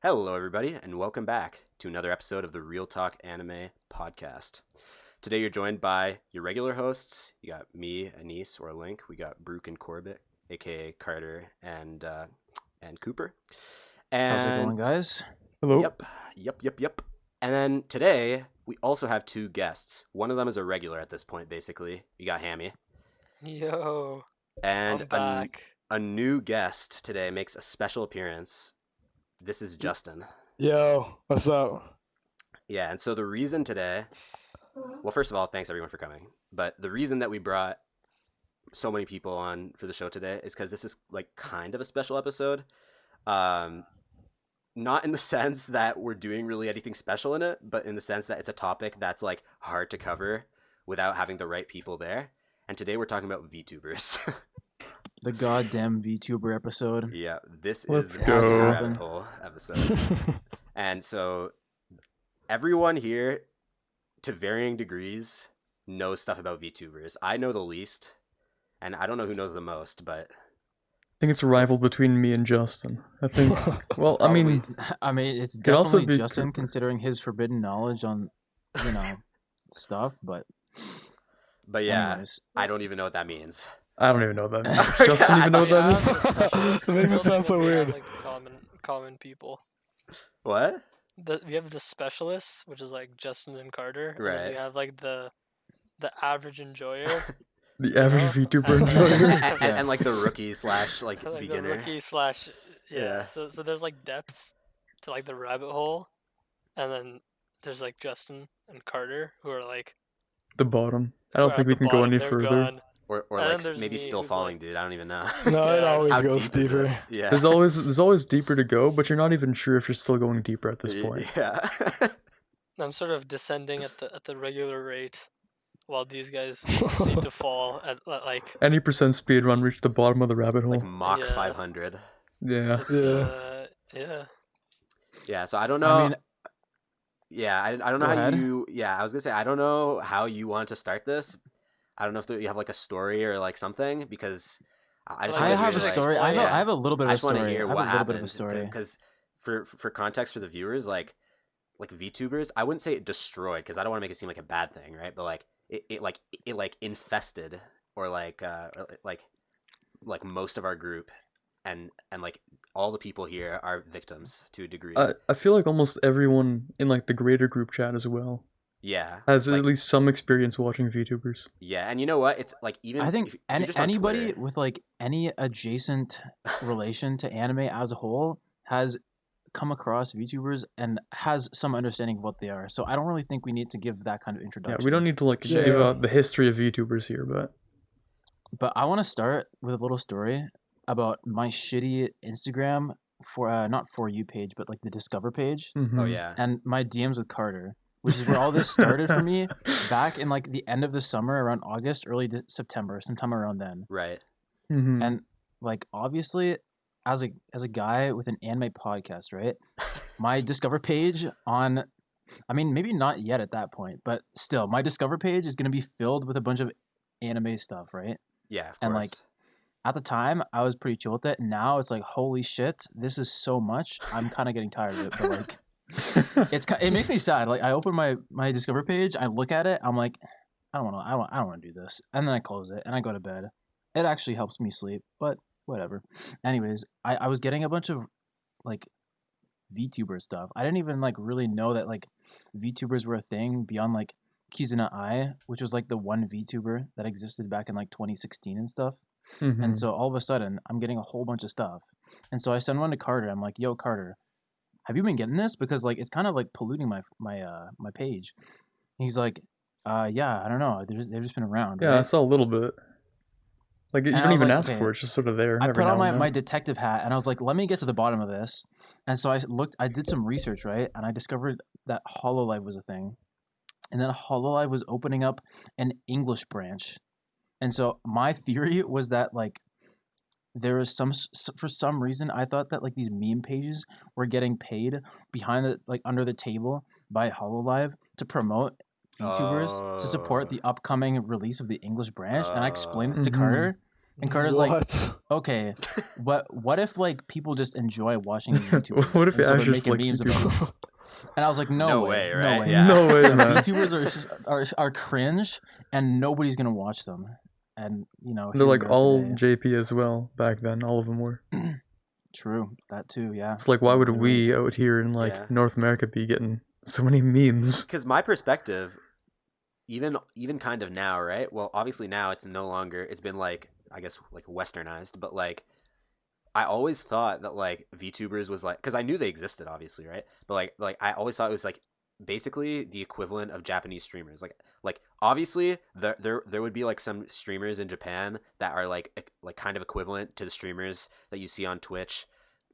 Hello, everybody, and welcome back to another episode of the Real Talk Anime Podcast. Today, you're joined by your regular hosts. You got me, Anise, or Link. We got Brooke and Corbett, aka Carter and Cooper. And how's it going, guys? Hello. Yep. And then today, we also have two guests. One of them is a regular at this point, basically. You got Hammy. Yo, And I'm back. a new guest today makes a special appearance. This is Justin. Yo, what's up? Yeah, and so the reason today, well, first of all, thanks everyone for coming. But the reason that we brought so many people on for the show today is because this is like kind of a special episode. Not in the sense that we're doing really anything special in it, but in the sense that it's a topic that's like hard to cover without having the right people there. And today we're talking about VTubers. The goddamn VTuber episode. Yeah, this Let's is go. the rabbit hole episode. And so everyone here, to varying degrees, knows stuff about VTubers. I know the least, and I don't know who knows the most, but I think it's a rival between me and Justin. I think. Well, I mean, It's Could also definitely be Justin, Cooper. considering his forbidden knowledge on, stuff. But yeah, anyways, I don't even know what that means. I don't even know what that means. Does Justin even know what that means? It It made me sound so weird. Like the common people. What? We have the specialists, which is like Justin and Carter. And then Right. we have like the average enjoyer, The average know? VTuber And- enjoyer. And like the rookie slash like like beginner. the rookie slash Yeah. So there's like depths to like the rabbit hole, and then there's like Justin and Carter who are like The bottom. I don't are think at we the can go bottom, any they're further. gone. Or And then like there's maybe me, still who's falling, like- dude. I don't even know. No, it Yeah. always How goes deep is it? deeper. Yeah. There's always deeper to go, but you're not even sure if you're still going deeper at this point. Yeah. I'm sort of descending at the regular rate, while these guys seem to fall at like Any percent speed run reach the bottom of the rabbit hole. Like Mach Yeah. 500. Yeah. it's, Yeah. yeah. Yeah, so I don't know. I mean, Yeah, I don't know Go how ahead. you. Yeah, I was gonna say I don't know how you want to start this. I don't know if you have like a story or like something because I just Like, I wanna have hear, a like- story. I have a little bit of I a just want story. to hear I have what a little happened bit of a story. because for context for the viewers, like VTubers, I wouldn't say it destroyed because I don't want to make it seem like a bad thing, right? But like it like infested or like most of our group and like all the people here are victims to a degree. I feel like almost everyone in like the greater group chat as well Yeah, has like, at least some experience watching VTubers. yeah, and you know what? It's like even I think if you're just on anybody Twitter- with like any adjacent relation to anime as a whole has come across VTubers and has some understanding of what they are. So I don't really think we need to give that kind of Yeah, introduction. we don't need to like Yeah. give out the history of VTubers here, but But I want to start with a little story about my shitty Instagram for not For You page, but like the Discover page, Oh mhm. yeah, and my DMs with Carter, which is where all this started for me back in like the end of the summer, around August, early September, sometime around then. right. Mhm. And like obviously, as a guy with an anime podcast, right? My Discover page on, I mean, maybe not yet at that point, but still, my Discover page is gonna be filled with a bunch of anime stuff, right? Yeah, of And, course. like, At the time, I was pretty chill with it. Now it's like, holy shit, this is so much. I'm kind of getting tired of it, but like, it makes me sad. Like, I open my Discover page, I look at it, I'm like, I don't want to do this, and then I close it and I go to bed. It actually helps me sleep, but whatever. Anyways, I was getting a bunch of like VTuber stuff. I didn't even like really know that like VTubers were a thing beyond like Kizuna Ai, which was like the one VTuber that existed back in like 2016 and stuff. Mhm. And so all of a sudden, I'm getting a whole bunch of stuff. And so I send one to Carter. I'm like, "Yo, Carter, have you been getting this? Because like it's kind of like polluting my page." And he's like, yeah, I don't know. They've just been around." Yeah, I right?" saw a little bit. Like you And I don't was even like, ask okay. for it; it's just sort of there. I every put on now and my then. detective hat and I was like, let me get to the bottom of this. And so I did some research, right? And I discovered that HoloLive was a thing. And then HoloLive was opening up an English branch. And so my theory was that like there was for some reason I thought that like these meme pages were getting paid behind the like under the table by Hololive to promote VTubers to support the upcoming release of the English branch. And I explained this to Mhm. Carter, and Carter's like, What? okay, what if like people just enjoy watching these YouTubers? What if and you so they're actually just making like memes about YouTubers? this? And I was like, no No way, way, no right? way. Yeah. No way, The man. VTubers are cringe, and nobody's gonna watch them. And you know, They're here like we are all today. JP as well back then. All of them were. True, that too, yeah. It's like, why would Literally. we out here in like Yeah. North America be getting so many memes? Because my perspective, even kind of now, right? Well, obviously now it's no longer. It's been like, I guess, like westernized, but like I always thought that like VTubers was like, because I knew they existed, obviously, right? But like I always thought it was like basically the equivalent of Japanese streamers. Like obviously there would be like some streamers in Japan that are like kind of equivalent to the streamers that you see on Twitch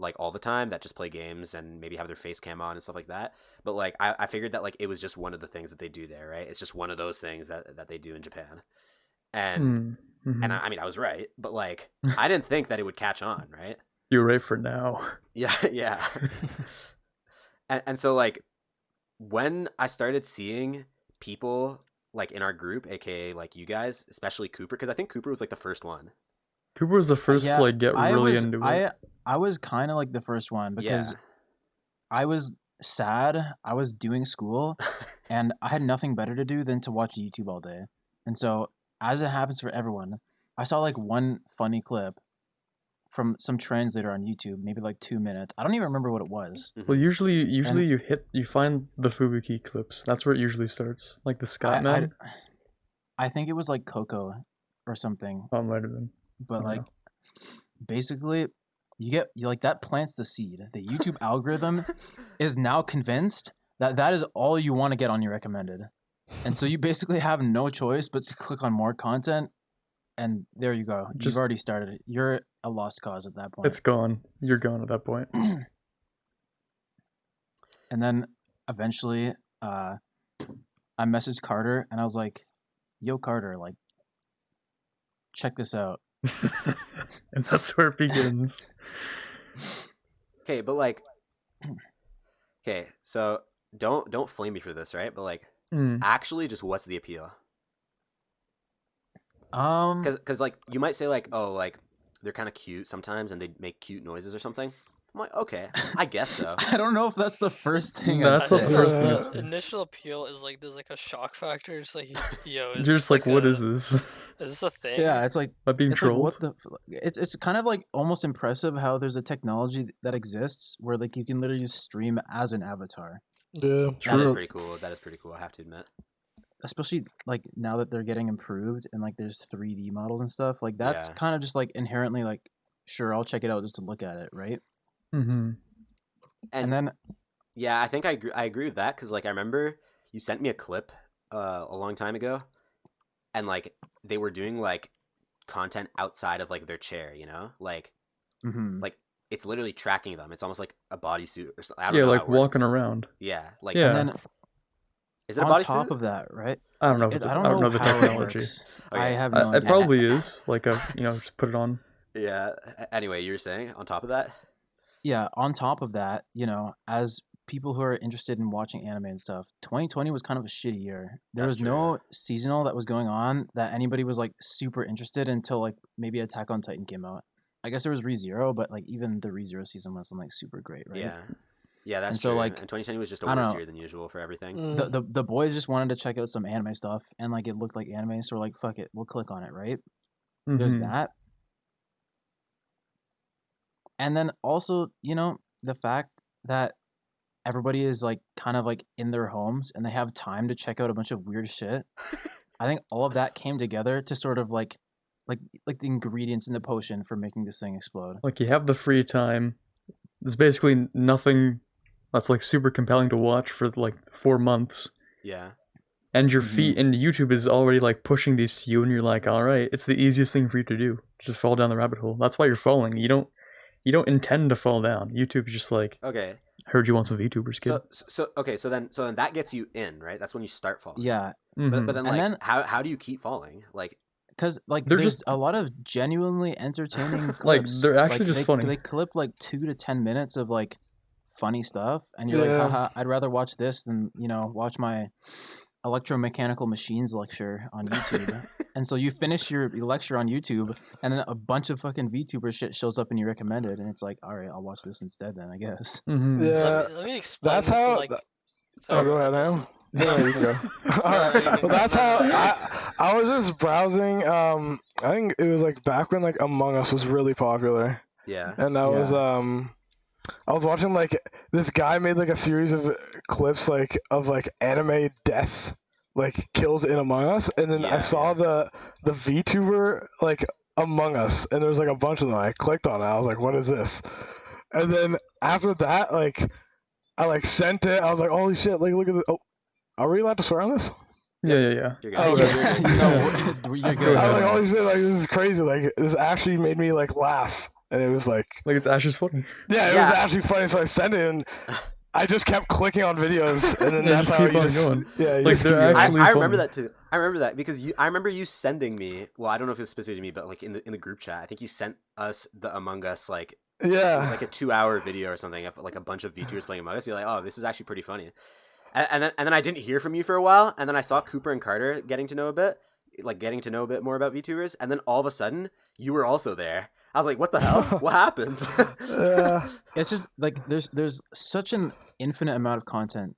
like all the time, that just play games and maybe have their face cam on and stuff like that. But like I figured that like it was just one of the things that they do there, right? It's just one of those things that they do in Japan. And Mhm. and I mean I was right, but like I didn't think that it would catch on, right? You're right for now. Yeah, yeah. And so like when I started seeing people like in our group, aka like you guys, especially Cooper, because I think Cooper was like the first one. Cooper was the first Yeah, to like get I really was into it. I was kind of like the first one because Yeah. I was sad. I was doing school, and I had nothing better to do than to watch YouTube all day. And so, as it happens for everyone, I saw like one funny clip from some translator on YouTube, maybe like 2 minutes. I don't even remember what it was. Well, usually you find the Fubuki clips. That's where it usually starts. Like the Scott man. I think it was like Coco or something. Oh, it might have been. But Oh, like yeah. basically you like that plants the seed. The YouTube algorithm is now convinced that that is all you want to get on your recommended. And so you basically have no choice but to click on more content, and there you go. Just- You've already started it. You're a lost cause at that point. It's gone. You're gone at that point. And then eventually I messaged Carter and I was like, yo Carter, like check this out. And that's where it begins. Okay, but like okay, so don't flame me for this, right? But like Mm. actually just what's the appeal? Cuz like you might say like, oh, like they're kind of cute sometimes and they make cute noises or something. I'm like, okay, I guess so. I don't know if that's the first thing That's I'd the say. first thing Yeah. I'd say. Initial appeal is like there's like a shock factor. It's like, yo, You're just like, what is this? Is this a thing? Yeah, it's like Am I being it's like trolled? what the it's kind of like almost impressive how there's a technology that exists where like you can literally just stream as an avatar. Yeah. That is True. pretty cool. That is pretty cool, I have to admit. Especially like now that they're getting improved and like there's 3D models and stuff. Like that's Yeah. kind of just like inherently like sure, I'll check it out just to look at it, right? Mm-hmm. And then Yeah, I think I agree with that because like I remember you sent me a clip a long time ago, and like they were doing like content outside of like their chair, you know, like mhm. it's literally tracking them. It's almost like a bodysuit or something. I don't Yeah, know like how it walking works. around. Yeah, like Yeah. And then is it a on bodysuit? top of that, right? I don't know. If it's, I I don't don't know the how it technology. works. Okay. I have no It idea. probably is like a just put it on. Yeah. Anyway, you were saying on top of that. Yeah, on top of that, you know, as people who are interested in watching anime and stuff, 2020 was kind of a shitty year. There That's was no seasonal that was going on that anybody was like super interested until like maybe Attack on Titan came out. I guess there was ReZero, but like even the ReZero season wasn't like super great, right? Yeah. Yeah, that's And so, true. like, and 2020 was just a I don't worse know. year than usual for everything. Mm. The boys just wanted to check out some anime stuff and like it looked like anime, so we're like, fuck it, we'll click on it, right? There's Mhm. that. And then also, you know, the fact that everybody is like kind of like in their homes and they have time to check out a bunch of weird shit. I think all of that came together to sort of like the ingredients in the potion for making this thing explode. Like you have the free time. There's basically nothing that's like super compelling to watch for like 4 months. Yeah. And your Mhm. feet and YouTube is already like pushing these to you and you're like, all right, it's the easiest thing for you to do. Just fall down the rabbit hole. That's why you're falling. You don't intend to fall down. YouTube is just like, Okay. heard you want some VTubers, kid. So okay. So then that gets you in, right? That's when you start falling. Yeah, Mhm. But then And like then- how do you keep falling? Like because like They're there's just- a lot of genuinely entertaining clips. Like, they're actually just they, funny. They clip like 2 to 10 minutes of like funny stuff, and you're Yeah. like, haha, I'd rather watch this than watch my electromechanical machines lecture on YouTube. And so you finish your lecture on YouTube, and then a bunch of fucking VTuber shit shows up in your recommended, and it's like, all right, I'll watch this instead then, I guess. Mhm. Yeah. Let me explain That's this in, how. like. Oh, Sorry, go ahead, Dustin. Am. Yeah, you can go. All No, right. you can Well, go. that's No, how no. I was just browsing. I think it was like back when like Among Us was really popular, Yeah. and I was watching like this guy made like a series of clips like of like anime death like kills in Among Us, and then I Yeah, saw the VTuber like Among Us, and there was like a bunch of them. I clicked on it. I was like, what is this? And then after that, like I like sent it. I was like, holy shit! Like look at this. Oh, are we allowed to swear on this? Yeah. You're good. Oh, You're okay. good. No, you're good. I was like, Yeah. holy shit! Like this is crazy. Like this actually made me like laugh, and it was like, Like it's Ash's funny. yeah, it Yeah. was actually funny. So I sent it, and I just kept clicking on videos, and then Yeah, that's just how keep you on just going. yeah. You Like, just they're keep going. actually- I remember funny. that too. I remember that because I remember you sending me. Well, I don't know if it's specific to me, but like in the group chat, I think you sent us the Among Us like it was yeah. like a 2-hour video or something of like a bunch of VTubers playing Among Us. You're like, oh, this is actually pretty funny. And then I didn't hear from you for a while, and then I saw Cooper and Carter getting to know a bit more about VTubers, and then all of a sudden you were also there. I was like, what the hell? What happened? Yeah. It's just like there's such an infinite amount of content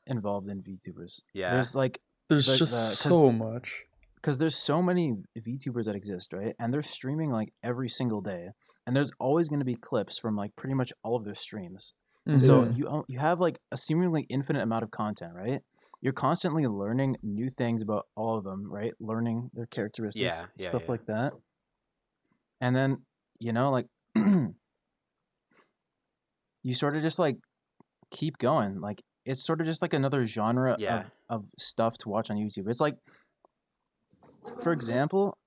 involved in VTubers. Yeah. There's like There's Like just the- 'cause- so much. because there's so many VTubers that exist, right? And they're streaming like every single day, and there's always going to be clips from like pretty much all of their streams. And so Mhm. you have like a seemingly infinite amount of content, right? You're constantly learning new things about all of them, right? Learning their characteristics, Yeah, stuff yeah. like that. And then, like you sort of just like keep going. Like it's sort of just like another genre Yeah. of stuff to watch on YouTube. It's like, for example,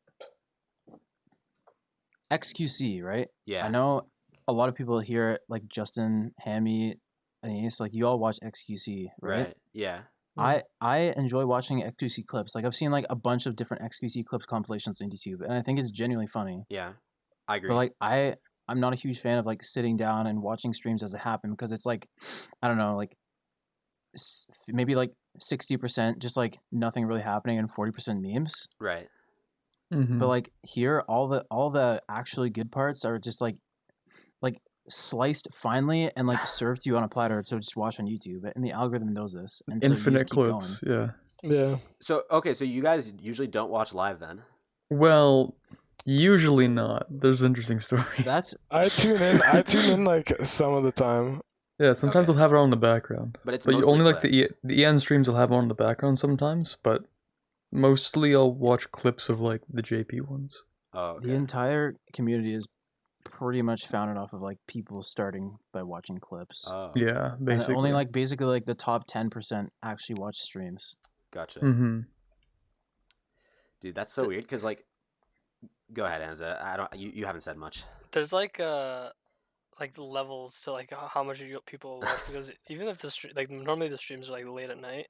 XQC, right? Yeah. I know a lot of people here, like Justin, Hammy, and Ace, like you all watch XQC, right? Right. Yeah. I enjoy watching XQC clips. Like I've seen like a bunch of different XQC clips compilations on YouTube, and I think it's genuinely funny. Yeah. I agree. But like I'm not a huge fan of like sitting down and watching streams as it happen, because it's like, I don't know, like maybe like 60% just like nothing really happening and 40% memes. right. Mhm. But like here, all the actually good parts are just like sliced finely and like served to you on a platter, so just watch on YouTube, and the algorithm knows this, and so you Infinite just keep going. clips. Yeah. Yeah. So okay, so you guys usually don't watch live then? Well, usually not. There's an interesting story. That's I tune in like some of the time. Yeah, sometimes Okay. we'll have it on in the background. But it's But you mostly only like clips. the EN streams will have it on in the background sometimes, but mostly I'll watch clips of like the JP ones. Oh, the okay. entire community is pretty much founded off of like people starting by watching clips. Oh, Yeah, And basically. only like basically like the top 10% actually watch streams. gotcha. Mm-hmm. Dude, that's so weird because like, go ahead, Anza. I don't. You haven't said much. There's like levels to like how much people watch, because even if the stream, like normally the streams are like late at night,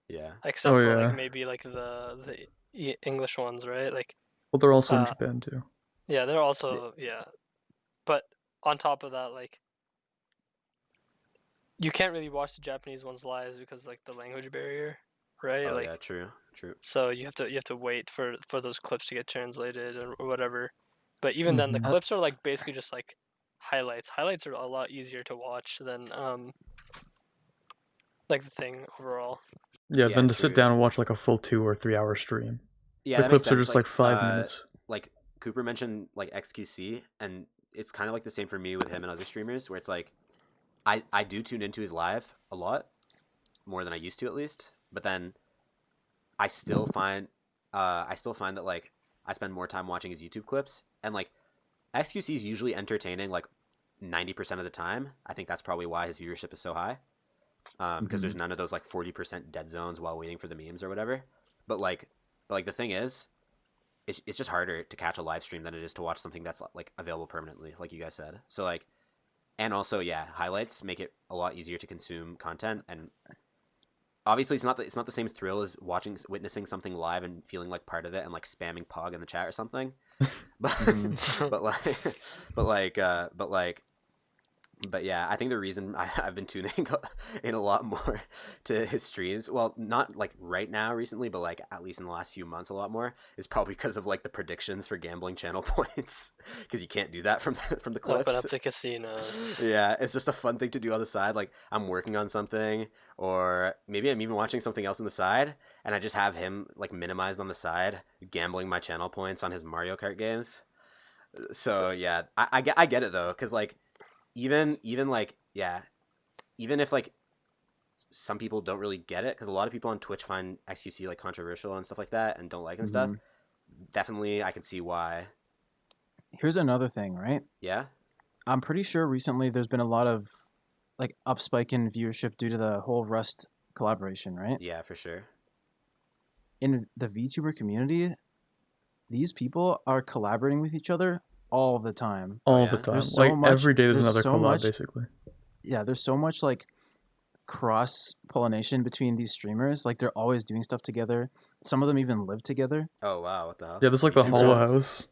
Yeah. except Oh, for yeah. like maybe like the English ones, right? Like Well, they're also in Uh, Japan too. yeah, they're also yeah, but on top of that, like you can't really watch the Japanese ones live because like the language barrier, right? Oh like yeah. True. True. so you have to wait for those clips to get translated or whatever. But even then, the Mhm. clips are like basically just like highlights. Highlights are a lot easier to watch than like the thing overall. Yeah, Yeah, than to sit true. down and watch like a full 2 or 3 hour stream. Yeah. The that makes clips are sense. just like 5 minutes. Like Cooper mentioned like XQC, and it's kind of like the same for me with him and other streamers, where it's like I do tune into his live a lot more than I used to, at least, but then I still find that like I spend more time watching his YouTube clips, and like XQC is usually entertaining like 90% of the time. I think that's probably why his viewership is so high, because there's none of those like 40% dead zones while waiting for the memes or whatever. But the thing is, it's just harder to catch a live stream than it is to watch something that's like available permanently, like you guys said. So like, and also, yeah, highlights make it a lot easier to consume content, and obviously it's not the same thrill as witnessing something live and feeling like part of it and like spamming Pog in the chat or something. But but yeah, I think the reason I've been tuning in a lot more to his streams, well, not like right now recently, but like at least in the last few months a lot more, is probably because of like the predictions for gambling channel points, because you can't do that from the clips. Open up the casinos. Yeah, it's just a fun thing to do on the side. Like I'm working on something, or maybe I'm even watching something else on the side, and I just have him like minimized on the side, gambling my channel points on his Mario Kart games. So yeah, I get it though, because like even like yeah, even if like some people don't really get it, because a lot of people on Twitch find XQC like controversial and stuff like that and don't like and stuff. Definitely, I can see why. Here's another thing, right? Yeah. I'm pretty sure recently there's been a lot of like upspike in viewership due to the whole Rust collaboration, right? Yeah, for sure. In the VTuber community, these people are collaborating with each other all the time. All yeah. the time. There's so Like much- every day there's there's another so collab, much- basically. Yeah, there's so much like cross pollination between these streamers. Like they're always doing stuff together. Some of them even live together. Oh wow, what the hell? Yeah, there's like the VTubers. Hollow House.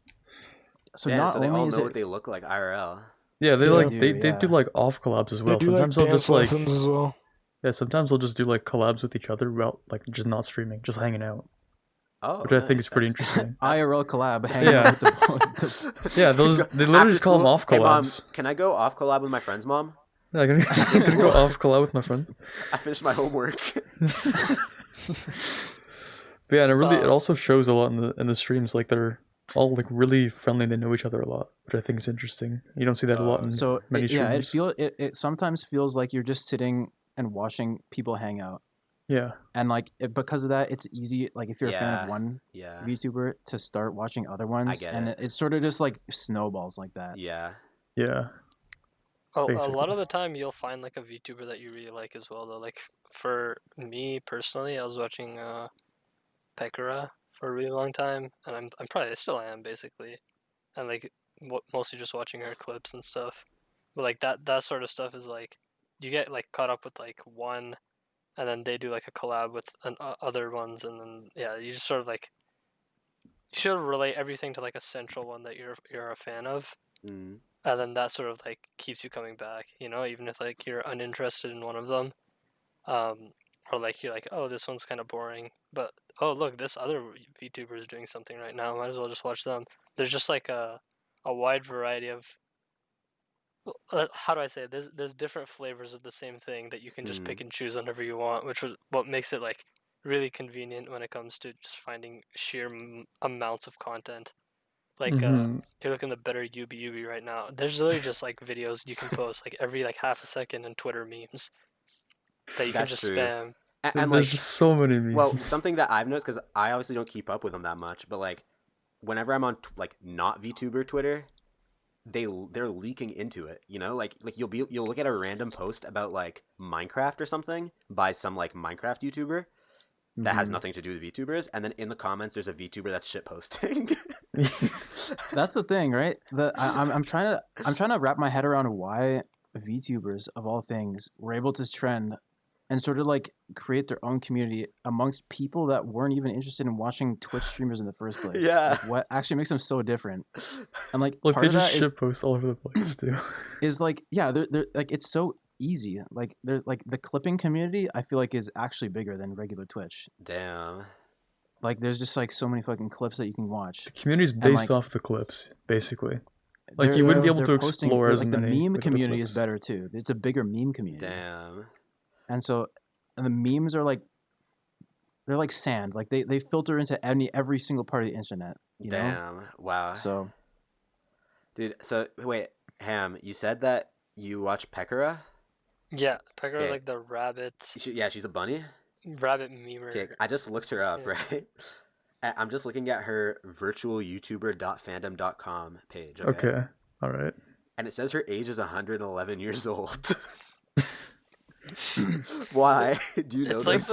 So Damn, not so they only all is know it what they look like IRL. Yeah, they Yeah. like They do, they do yeah. like off collabs as well. They do Sometimes like they'll dance just like lessons as well. yeah, sometimes they'll just do like collabs with each other without like just not streaming, just hanging out, Oh, which I think is pretty That's- interesting. IRL collab hanging Yeah. out with the Yeah, those they literally After just call them school, off "Hey, Mom, collabs. can I go off collab with my friends, Mom? Yeah, I'm gonna, just gonna go off collab with my friends. I finished my homework. But yeah, and it also shows a lot in the streams. Like they're all like really friendly. They know each other a lot, which I think is interesting. You don't see that a lot in So many streams. it sometimes feels like you're just sitting and watching people hang out, Yeah, and like because of that, it's easy. Like if you're a fan Yeah. of one Yeah. VTuber to start watching other ones, get and it. it sort of just like snowballs like that. Yeah. yeah. Oh, a Basically. lot of the time you'll find like a VTuber that you really like as well though. Like for me personally, I was watching Pekora for a really long time, and I'm probably I still am basically, and like mostly just watching her clips and stuff. But like that sort of stuff is like you get like caught up with like one, and then they do like a collab with other ones, and then yeah, you just sort of like you should relate everything to like a central one that you're a fan of. Mm. And then that sort of like keeps you coming back, you know, even if like you're uninterested in one of them, or like you're like, oh, this one's kind of boring, but oh look, this other VTuber is doing something right now, might as well just watch them. There's just like a wide variety of how do I say it? There's different flavors of the same thing that you can just pick and choose whenever you want, which was what makes it like really convenient when it comes to just finding sheer amounts of content. Like Mhm. you're looking at the better Ubi right now. There's literally just like videos you can post like every like half a second in Twitter memes that you That's can just true. spam. And There's like, just so many memes. well, something that I've noticed, because I obviously don't keep up with them that much, but like, whenever I'm on like not VTuber Twitter, they're leaking into it. You know, like you'll look at a random post about like Minecraft or something by some like Minecraft YouTuber that has Mhm. nothing to do with VTubers, and then in the comments there's a VTuber that's shit posting. That's the thing, right? I'm trying to wrap my head around why VTubers of all things were able to trend and sort of like create their own community amongst people that weren't even interested in watching Twitch streamers in the first place. Yeah. Like, what actually makes them so different? And like Look, part they of that just shit post all over the place too. is like yeah, they're like it's so easy. Like there's like the clipping community I feel like is actually bigger than regular Twitch. Damn. Like there's just like so many fucking clips that you can watch. The community's based like- off the clips, basically. Like, They're- you wouldn't be they're- able they're to posting- explore as like the many meme with the community is clips. better too. It's a bigger meme community. Damn. And so and the memes are like they're like sand. Like they filter into every single part of the internet. You know? Damn. Wow. So Dude, so wait, Ham, you said that you watch Pekora? Yeah, Pekora Okay. is like the rabbit She's a bunny? memer. Okay, I just looked her up, Yeah. right? I'm just looking at her virtualyoutuber.fandom.com page. Okay, alright. And it says her age is 111 years old. Why? Do you know It's like this?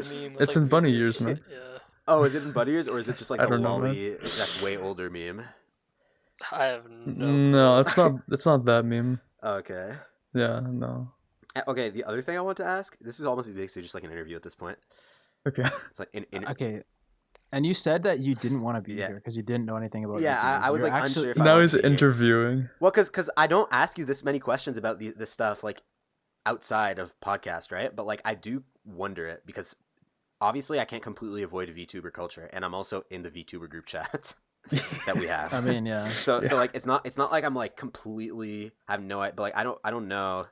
the meme. with, It's like, in bunny VTubers. years, man. Yeah, Oh, is it in Bunny Ears or is it just like I the don't know, man. lolly that's way older meme? I have no. No, it's not that meme. Okay. Yeah, no. Okay, the other thing I want to ask, this is almost basically just like an interview at this point. Okay. It's like in Okay. And you said that you didn't want to be Yeah. here because you didn't know anything about Yeah, YouTubers. I was You're like actually, unsure if I Now wanted he's to be here. interviewing. Well, because I don't ask you this many questions about this stuff like outside of podcast, right? But like I do wonder it because obviously I can't completely avoid VTuber culture, and I'm also in the VTuber group chat that we have. I mean, yeah. So Yeah. like it's not like I'm like completely have no idea, but like I don't know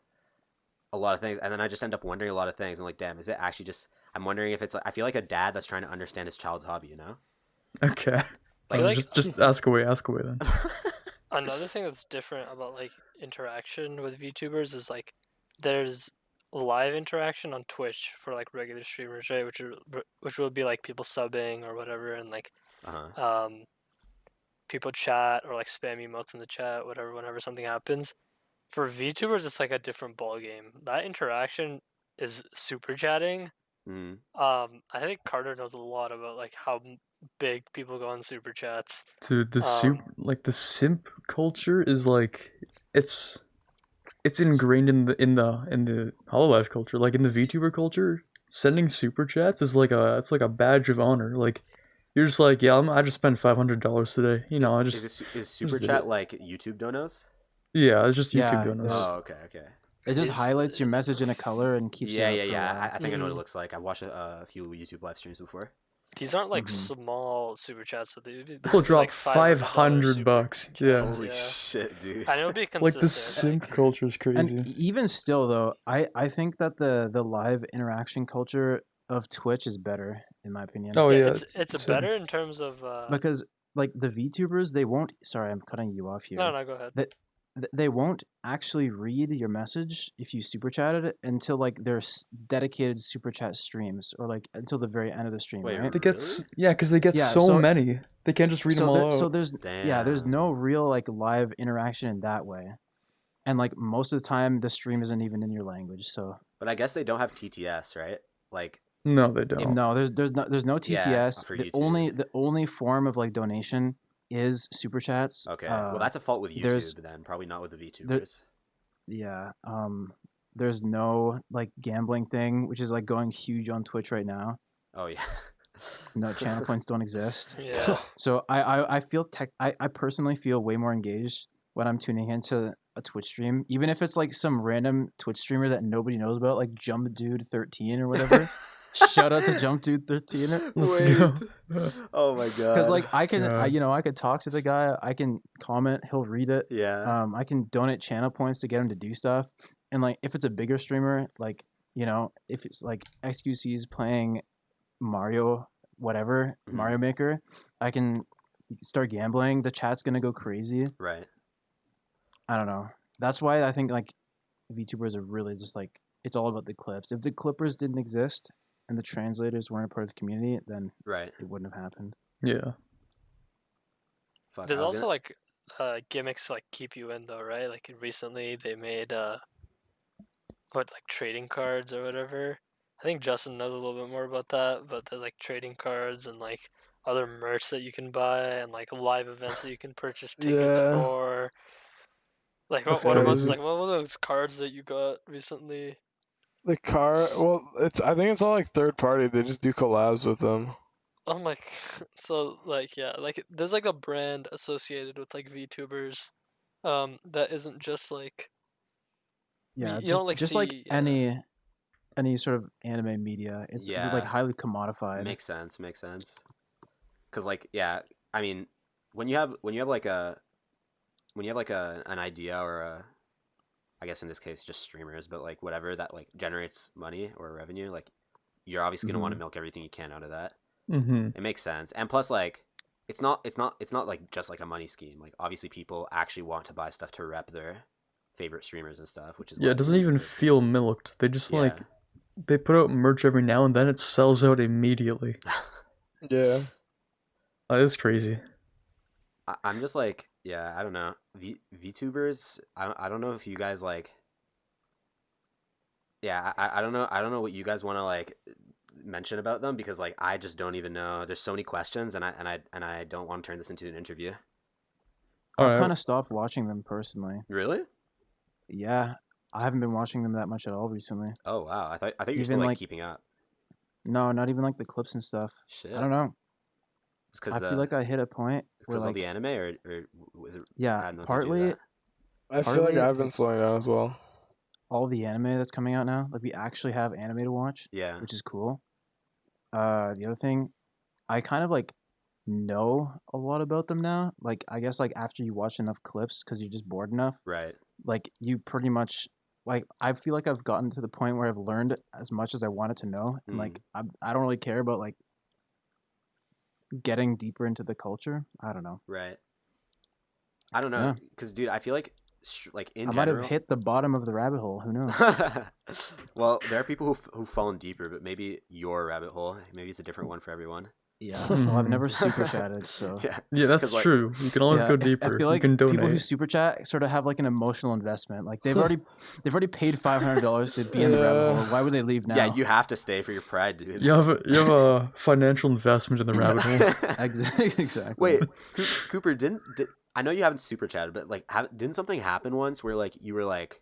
a lot of things, and then I just end up wondering a lot of things. I'm like, damn, is it actually just? I'm wondering if it's like I feel like a dad that's trying to understand his child's hobby, you know? Okay. feel like- Just ask away then. Another thing that's different about like interaction with VTubers is like there's live interaction on Twitch for like regular streamers, right? Which will be like people subbing or whatever, and like Uh-huh. people chat or like spam emotes in the chat, whatever. Whenever something happens, for VTubers, it's like a different ball game. That interaction is super chatting. Mm. I think Carter knows a lot about like how big people go on super chats. Dude, the Um, the simp culture is like it's ingrained in the Hololive culture. Like in the VTuber culture, sending super chats is like a badge of honor. Like you're just like, yeah, I just spent $500 today. You know, I just Is super did chat it. like YouTube donos? yeah, it's just YouTube Yeah, donuts. there's- Oh, okay. It just Is- highlights your message in a color and keeps Yeah, it up for a yeah. while. I think I know what it Mhm. looks like. I've watched a few YouTube live streams before. These aren't like Mhm. small super chats, so they'd be People drop like $500 super bucks. Yeah. chats, Holy yeah. shit, dude. I know it'd be consistent. Like the simp culture is crazy. And even still, though, I think that the live interaction culture of Twitch is better, in my opinion. Oh yeah. It's same. better in terms of Because like the VTubers, they won't. Sorry, I'm cutting you off here. no, go ahead. They won't actually read your message if you super chatted it until like their dedicated super chat streams or like until the very end of the stream, Wait, right? They get because they get Yeah, so so- many. They can't just read them So, all out. so there's there's Damn. no real like live interaction in that way, and like most of the time the stream isn't even in your language. So But I guess they don't have TTS, right? Like, No, they don't. no, there's no Yeah, TTS. for the YouTube. only form of like donation is super chats. okay. Well, that's a fault with there's- YouTube then. Probably not with the VTubers. yeah. There's no like gambling thing, which is like going huge on Twitch right now. Oh, yeah. No channel points don't exist. Yeah. So I feel I personally feel way more engaged when I'm tuning into a Twitch stream, even if it's like some random Twitch streamer that nobody knows about, like Jump Dude 13 or whatever. Shout out to Jump Dude 13. Let's go. Oh, my God. Because like I can, God. I could talk to the guy. I can comment. He'll read it. Yeah. I can donate channel points to get him to do stuff. And like if it's a bigger streamer, like if it's like XQC's playing Mario, whatever Mhm. Mario Maker, I can start gambling. The chat's gonna go crazy. Right. I don't know. That's why I think like VTubers are really just like it's all about the clips. If the clippers didn't exist and the translators weren't a part of the community, then Right. it wouldn't have happened. Yeah. Fuck. There's I was also gonna- like gimmicks to, like keep you in though, right? Like recently they made like trading cards or whatever. I think Justin knows a little bit more about that, but there's like trading cards and like other merch that you can buy and like live events that you can purchase tickets Yeah. for. Like That's what about crazy. like what were those cards that you got recently? The car, well, I think it's all like third party. They just do collabs with them. Oh my so like yeah, like there's like a brand associated with like VTubers that isn't just like Yeah, you just, don't, like, just like see, any sort of anime media, it's Yeah. like highly commodified. Makes sense. Because like, yeah, I mean, when you have like an idea or I guess in this case just streamers, but like whatever that like generates money or revenue, like you're obviously gonna want to milk everything you can out of that. Mm-hmm. It makes sense, and plus like it's not like just like a money scheme. Like obviously people actually want to buy stuff to rep their favorite streamers and stuff, which is Yeah, why it doesn't we even do those feel things. milked. They just like Yeah. they put out merch every now and then. It sells out immediately. Yeah. That is crazy. I'm just like, yeah, I don't know. VTubers, I don't know if you guys like. Yeah, I don't know. I don't know what you guys want to like mention about them because like I just don't even know. There's so many questions, and I don't want to turn this into an interview. I've Alright. kind of stopped watching them personally. Really? Yeah, I haven't been watching them that much at all recently. Oh wow, I thought you were still Even, like like- keeping up. No, not even like the clips and stuff. Shit. I don't know. It's because I feel like I hit a point where because all like the anime, or was it? yeah, had nothing to do with partly that? I feel like Partly I've been it's- slowing down as well. all the anime that's coming out now. Like we actually have anime to watch, Yeah. which is cool. The other thing, I kind of like know a lot about them now. Like I guess like after you watch enough clips, because you're just bored enough, Right. like you pretty much like I feel like I've gotten to the point where I've learned as much as I wanted to know, and like I don't really care about like getting deeper into the culture. I don't know. Right. I don't know, Yeah. because dude, I feel like like in I might general. have hit the bottom of the rabbit hole. Who knows? Well, there are people who've fallen deeper, but maybe your rabbit hole, maybe it's a different one for everyone. Yeah. Well, I've never super chatted, so. Yeah. Yeah, that's 'Cause, like- true. You can always Yeah, go I deeper. feel like you can donate. people who super chat sort of have like an emotional investment. Like they've already paid $500 to be in the rabbit Yeah. hole. Why would they leave now? Yeah, you have to stay for your pride, dude. You have a financial investment in the rabbit hole. Exactly. Wait, Cooper, I know you haven't super chatted, but like, didn't something happen once where like you were like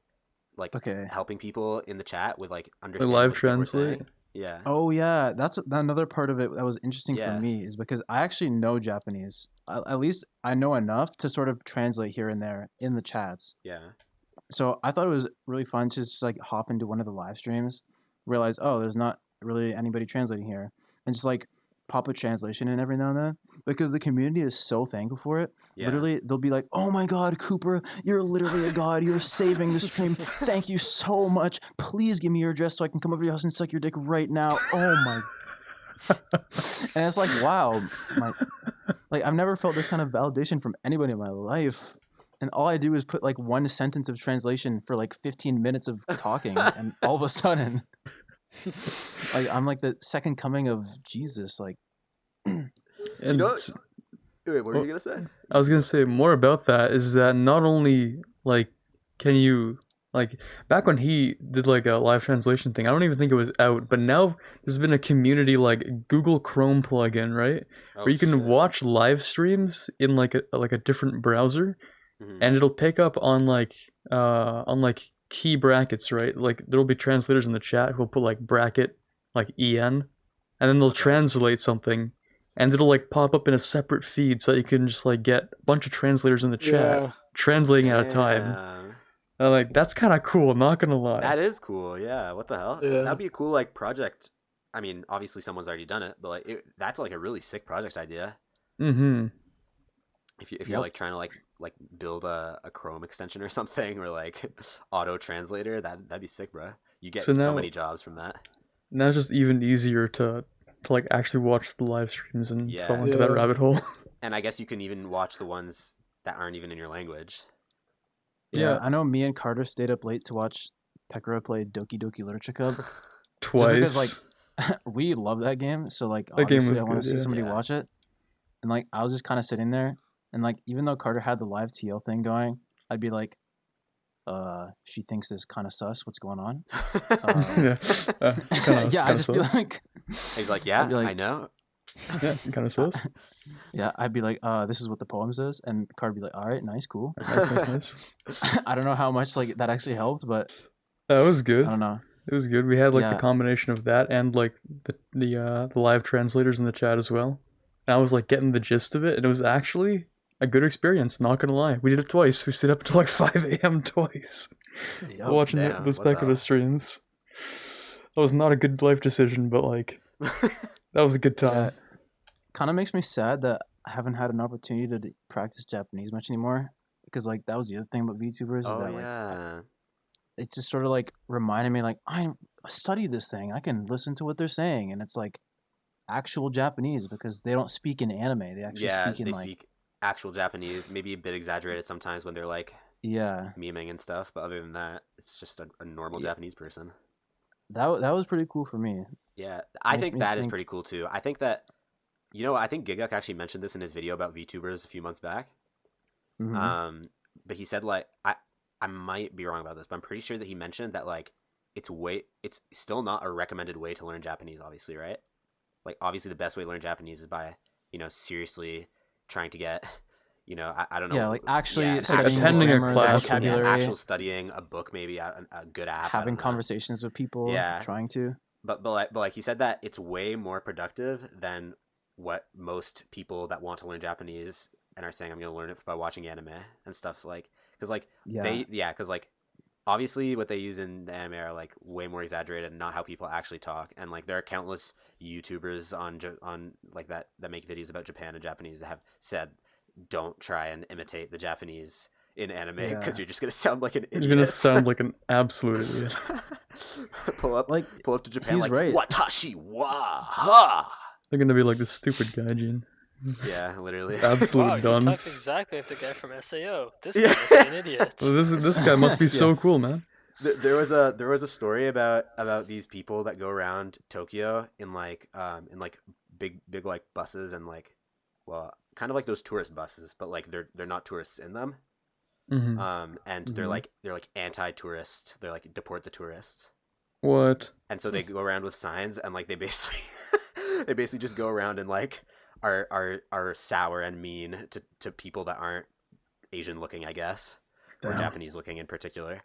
Okay. helping people in the chat with like understanding live what people were translate? saying? Yeah. Oh yeah, that's another part of it that was interesting Yeah. for me is because I actually know Japanese. At least I know enough to sort of translate here and there in the chats. Yeah. So I thought it was really fun to just like hop into one of the live streams, realize there's not really anybody translating here, and just like pop a translation in every now and then because the community is so thankful for it. Yeah. Literally, they'll be like, "Oh my God, Cooper, you're literally a god. You're saving the stream. Thank you so much. Please give me your address so I can come over to your house and suck your dick right now." Oh my. And it's like, wow, like I've never felt this kind of validation from anybody in my life. And all I do is put like one sentence of translation for like 15 minutes of talking, and all of a sudden, like I'm like the second coming of Jesus. Like, And know- s- Wait, what were you gonna say? I was gonna say more about that is that not only like can you like back when he did like a live translation thing, I don't even think it was out, but now there's been a community like Google Chrome plugin, right? Oh, Where you can shit. watch live streams in like a different browser, Mhm. and it'll pick up on like key brackets, right? Like there'll be translators in the chat who'll put like bracket like en, and then they'll Okay. translate something, and it'll like pop up in a separate feed so that you can just like get a bunch of translators in the chat Yeah. translating at a time. Damn. And I'm like, that's kind of cool. Not gonna lie. That is cool. Yeah. What the hell? Yeah. That'd be a cool like project. I mean, obviously someone's already done it, but like that's like a really sick project idea. Mm-hmm. If you're Yep. like trying to like build a Chrome extension or something, or like auto translator, that'd be sick, bro. You get So so now- many jobs from that. Now it's just even easier to like actually watch the live streams and Yeah. fall into that Yeah. rabbit hole. And I guess you can even watch the ones that aren't even in your language. yeah, Yeah. I know me and Carter stayed up late to watch Pekora play Doki Doki Literature Club. Twice. because, like, we love that game, so like That game obviously was I want good, to see yeah. somebody Yeah. watch it. And like I was just kind of sitting there, and like even though Carter had the live TL thing going, I'd be like, she thinks this kind of sus. What's going on? yeah, kinda, Yeah, I'd just be like, He's like, yeah, I'd be like- I know. yeah, kind of sus. yeah, I'd be like, this is what the poem says, and Carter'd be like, all right, nice, cool. Nice. I don't know how much like that actually helped, but That was I good. don't know. It was good. We had like Yeah. the combination of that and like the live translators in the chat as well. And I was like getting the gist of it, and it was actually a good experience. Not gonna lie, we did it twice. We stayed up until like 5 a.m. twice Yep. watching damn, those what the back of hell? the streams. That was not a good life decision, but like that was a good time. Kind of makes me sad that I haven't had an opportunity to practice Japanese much anymore, because like that was the other thing about VTubers is Oh that like yeah. it just sort of like reminded me like I studied this thing, I can listen to what they're saying, and it's like actual Japanese because they don't speak in anime, they actually Yeah, speak in they like speak actual Japanese, maybe a bit exaggerated sometimes when they're like yeah. memeing and stuff, but other than that, it's just a normal Yeah. Japanese person. That was pretty cool for me. Yeah, I Makes think me that is think- pretty cool too. I think that, I think Giguk actually mentioned this in his video about VTubers a few months back. Mhm. But he said like I might be wrong about this, but I'm pretty sure that he mentioned that like it's still not a recommended way to learn Japanese, obviously, right? Like obviously the best way to learn Japanese is by, seriously trying to get, you know, I don't know. Yeah, like actually yeah, studying attending a grammar, class. the yeah, vocabulary, actual studying a book, maybe a good app. I having don't know. conversations with people, Yeah. trying to. But he said that it's way more productive than what most people that want to learn Japanese and are saying I'm gonna learn it by watching anime and stuff like because like Yeah. because like obviously what they use in the anime are like way more exaggerated and not how people actually talk, and like there are countless YouTubers on like that make videos about Japan and Japanese that have said don't try and imitate the Japanese in anime because Yeah. you're just gonna sound like an idiot. You're gonna sound like an absolute idiot. pull up to Japan he's like right. watashi wa ha. They're gonna be like this stupid gaijin. Yeah, literally. It's absolute Wow, you talk dunce. exactly like the guy from SAO. This Yeah. guy must be an idiot. Well, this guy must be so cool, man. There was a story about these people that go around Tokyo in like big like buses and like kind of like those tourist buses, but like they're not tourists in them. Hmm. And they're like anti-tourist. They're like deport the tourists. What? And so they go around with signs and like they basically just go around and like are sour and mean to people that aren't Asian looking, I guess, or Damn. Japanese looking in particular.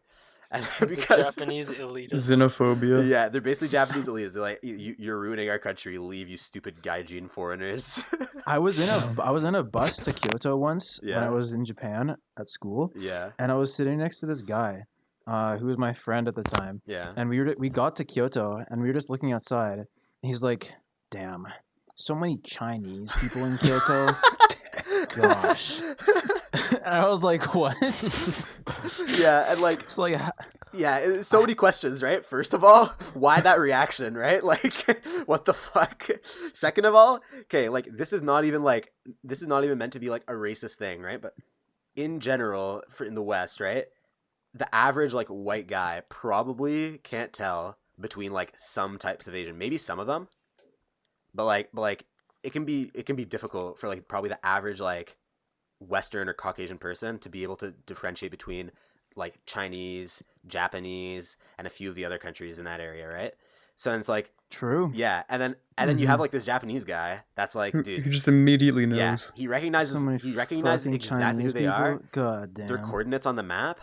And The because Japanese elitism. Xenophobia. yeah, they're basically Japanese elites. They're like, you're ruining our country. Leave, you stupid gaijin foreigners. I was in a bus to Kyoto once when Yeah. I was in Japan at school, Yeah, and I was sitting next to this guy, who was my friend at the time, yeah. and we got to Kyoto, and we were just looking outside. And he's like, "Damn, so many Chinese people in Kyoto." Gosh. And I was like, "What?" Yeah, and like, It's like, yeah, so many questions, right? First of all, why that reaction, right? Like, what the fuck? Second of all, okay, like this is not even meant to be like a racist thing, right? But in general, in the West, right, the average like white guy probably can't tell between like some types of Asian, maybe some of them, but like it can be difficult for like probably the average like Western or Caucasian person to be able to differentiate between like Chinese, Japanese, and a few of the other countries in that area, right? So it's like, true. yeah, and then you have like this Japanese guy that's like, Who dude, just immediately knows. yeah, he recognizes So many exactly fucking who they are, people. God damn. their coordinates on the map,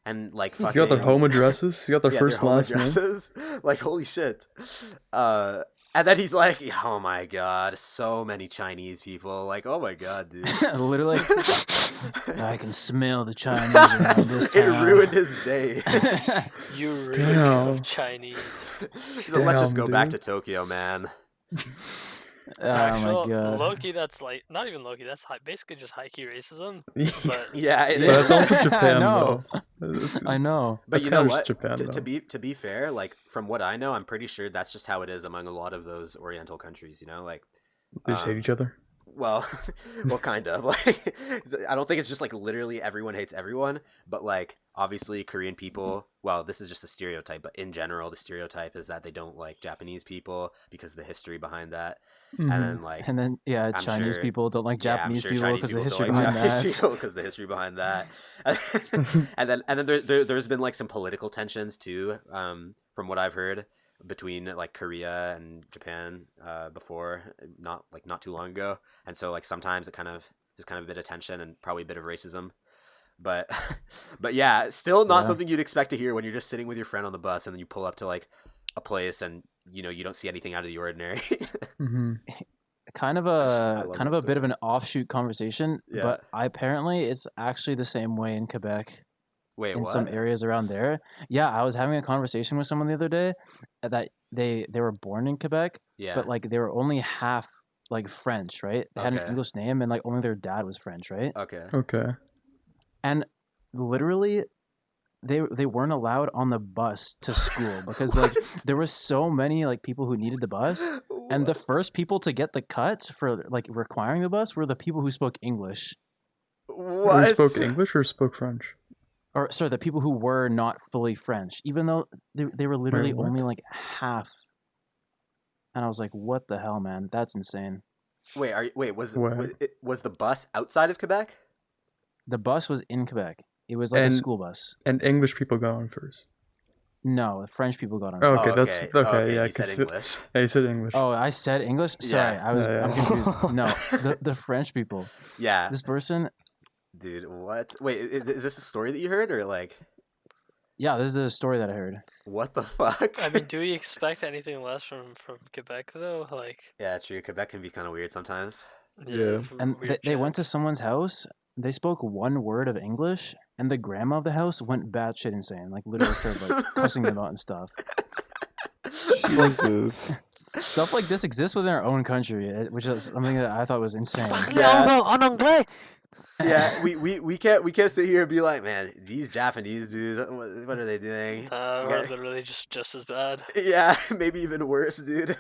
and like He's fucking got their home addresses. He's got their yeah, first their home last name. addresses. Like holy shit. And then he's like, oh my god, so many Chinese people. Like, oh my god, dude. Literally, I can smell the Chinese around this It town. ruined his day. You race Damn. of Chinese. He's like, let's just go Damn, back to dude. Tokyo, man. Oh my Actual, god. Loki, that's like not even Loki. That's basically just high key racism. But But Yeah, it it's is. also I Japan, know. though. It's- I know. But That's you know kinda what? just Japan, To be fair, like from what I know, I'm pretty sure that's just how it is among a lot of those Oriental countries. You know, like They just hate each other. well, well, kind of. Like I don't think it's just like literally everyone hates everyone, but like obviously Korean people. Well, this is just a stereotype, but in general, the stereotype is that they don't like Japanese people because of the history behind that, Mhm. and then like. And then yeah, I'm Chinese sure- people don't like Yeah, I'm Japanese sure people Chinese because the people history don't like behind Japanese that. people because the history behind that, and then there's been like some political tensions too, from what I've heard between like Korea and Japan before, not too long ago, and so like sometimes there's kind of a bit of tension and probably a bit of racism, but but yeah, still not Yeah. something you'd expect to hear when you're just sitting with your friend on the bus and then you pull up to like a place and you don't see anything out of the ordinary. Hmm. Kind of love a that bit of an offshoot conversation, Yeah. but apparently it's actually the same way in Quebec. Wait, In what? some areas around there. Yeah, I was having a conversation with someone the other day that they were born in Quebec, Yeah. but like they were only half like French, right? They had an Okay. English name and like only their dad was French, right? Okay. Okay. And literally they weren't allowed on the bus to school because like there were so many like people who needed the bus, and the first people to get the cut for like requiring the bus were the people who spoke English. What? Who spoke English or spoke French? Or sorry, the people who were not fully French, even though they were literally what? only like half. And I was like, "What the hell, man? That's insane." Wait, What? was the bus outside of Quebec? The bus was in Quebec. It was like a And- school bus. And English people got on first. No, French people got on. Oh, it. okay, that's okay. Yeah, You said 'cause English. Yeah, you said English. Oh, I said English. Sorry, Yeah. I'm Yeah. confused. No, the French people. Yeah. This person, Dude, what? Wait, is this a story that you heard or like Yeah, this is a story that I heard. what the fuck? I mean, do we expect anything less from Quebec though? Like, yeah, true. Quebec can be kind of weird sometimes. Yeah. And weird they went to chants. someone's house. They spoke one word of English, and the grandma of the house went batshit insane. Like literally started like cussing them out and stuff. Jesus. Stuff like this exists within our own country, which is something that I thought was insane. Yeah. En anglais. Yeah, we can't sit here and be like, man, these Japanese dudes, what are they doing? We're Yeah. literally just as bad. Yeah, maybe even worse, dude.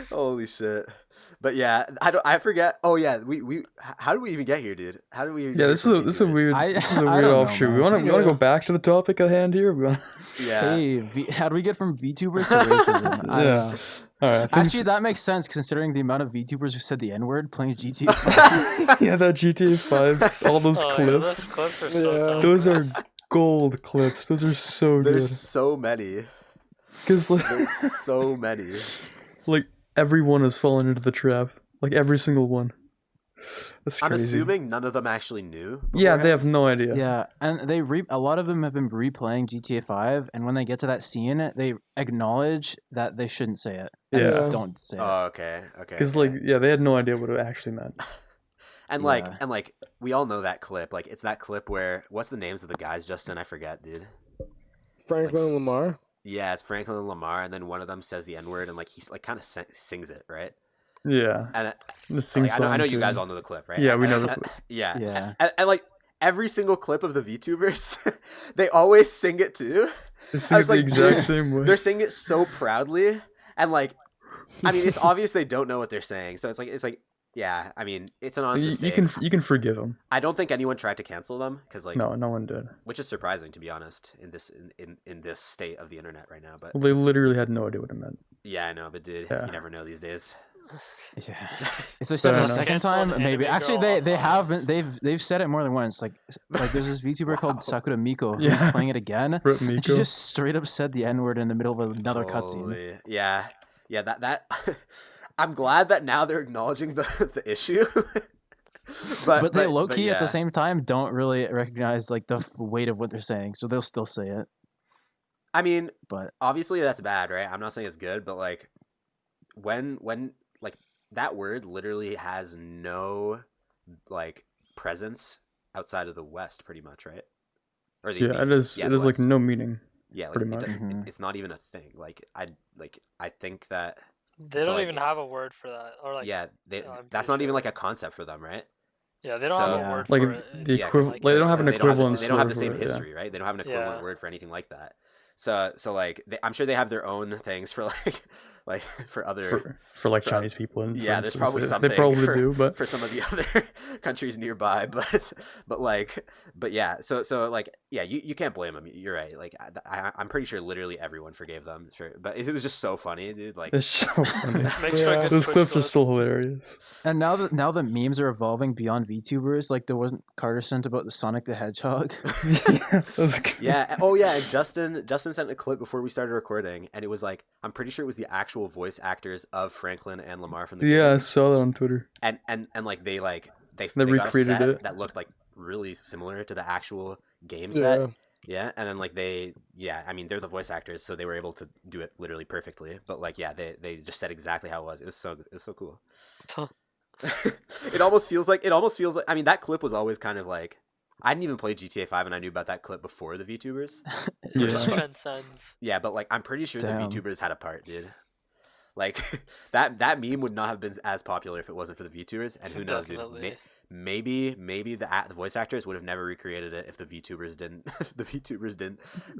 Holy shit. But yeah, I forget. Oh yeah, we how did we even get here, dude? How did we? Even Yeah, get this from is a VTubers? weird I- this is a I weird don't know, offshoot. We man. want to Yeah. go back to the topic at hand here. We wanna... Yeah. Hey, how do we get from VTubers to racism? I don't Yeah. know. All right. Actually, that makes sense considering the amount of VTubers who said the N word playing GTA. yeah, that GTA 5, all those Oh, yeah, clips. those clips are so Yeah. dumb. Those are gold clips. Those are so good. There's so many. Because There's so many. like everyone has fallen into the trap. Like every single one. That's I'm crazy. assuming none of them actually knew. Yeah, they beforehand. have no idea. Yeah, and a lot of them have been replaying GTA 5, and when they get to that scene, they acknowledge that they shouldn't say it. And Yeah. don't say it. Oh, okay. Okay. Because okay. like yeah, they had no idea what it actually meant. And Yeah. like we all know that clip. Like it's that clip where what's the names of the guys, Justin? I forget, dude. Franklin and Lamar. Yeah, it's Franklin and Lamar, and then one of them says the N word, and like he's like kind of sings it, right? Yeah. And The sing like, I know you song guys too. all know the clip, right? Yeah, we know And- the and- clip. Yeah, Yeah. And like every single clip of the VTubers, they always sing it too. It I sings was the like, exact dude, same way. They're saying it so proudly, and like, I mean, it's obvious they don't know what they're saying. So it's like, yeah, I mean, it's an honest You mistake. you can forgive them. I don't think anyone tried to cancel them because like, No, no one did. which is surprising to be honest in this state of the internet right now. But Well, they literally had no idea what it meant. yeah, I know, but dude, Yeah. you never know these days. Yeah. If they said it Fair a enough. second Cancel time, an maybe. anime Actually, girl they online. have been. They've said it more than once. Like there's this VTuber called Sakura Miko who's Yeah. playing it again, Rip and she Miko. just straight up said the N word in the middle of another cutscene. Holy- Yeah, yeah. That I'm glad that now they're acknowledging the issue. But they low but key at yeah. the same time don't really recognize like the weight of what they're saying, so they'll still say it. I mean, But obviously that's bad, right? I'm not saying it's good, but like when like that word literally has no like presence outside of the West, pretty much, right? Or the Yeah, it is. yeah, it the is like West. no meaning. Yeah, like pretty it much. doesn't- Mhm. it's not even a thing. Like I think that They So, don't like, even have a word for that, or like yeah, they I'm that's pretty not even sure. like a concept for them, right? yeah, they don't So- have Yeah. a word Like for it. the Yeah, 'cause, equivalent. Like, they don't have an 'cause equivalent. they don't have the for same it, yeah. history, right? They don't have an equivalent Yeah. word for anything like that. So like I'm sure they have their own things for like for other For like for Chinese people. And yeah, there's instance, probably they something probably for, do, but for some of the other countries nearby, but yeah, so like yeah, you can't blame them. You're right. Like I'm pretty sure literally everyone forgave them, but it was just so funny, dude. Like it's so funny. Makes for a Yeah. good Those Twitch clips are clip. still hilarious. and now that memes are evolving beyond VTubers, like there wasn't Carter sent about the Sonic the Hedgehog. yeah, that was good. yeah, oh yeah, and Justin sent a clip before we started recording, and it was like I'm pretty sure it was the actual voice actors of Franklin and Lamar from the Yeah, I game. saw that on Twitter. and like they They got a recreated set it. that looked like really similar to the actual game set. Yeah. Yeah, and then like I mean they're the voice actors, so they were able to do it literally perfectly. But like yeah, they just said exactly how it was. It was so cool. It almost feels like I mean that clip was always kind of like I didn't even play GTA 5 and I knew about that clip before the VTubers. Yeah. Just transcends. Yeah, but like I'm pretty sure Damn. the VTubers had a part, dude. Like that meme would not have been as popular if it wasn't for the VTubers, and who knows, dude. Definitely. Maybe the voice actors would have never recreated it if the VTubers didn't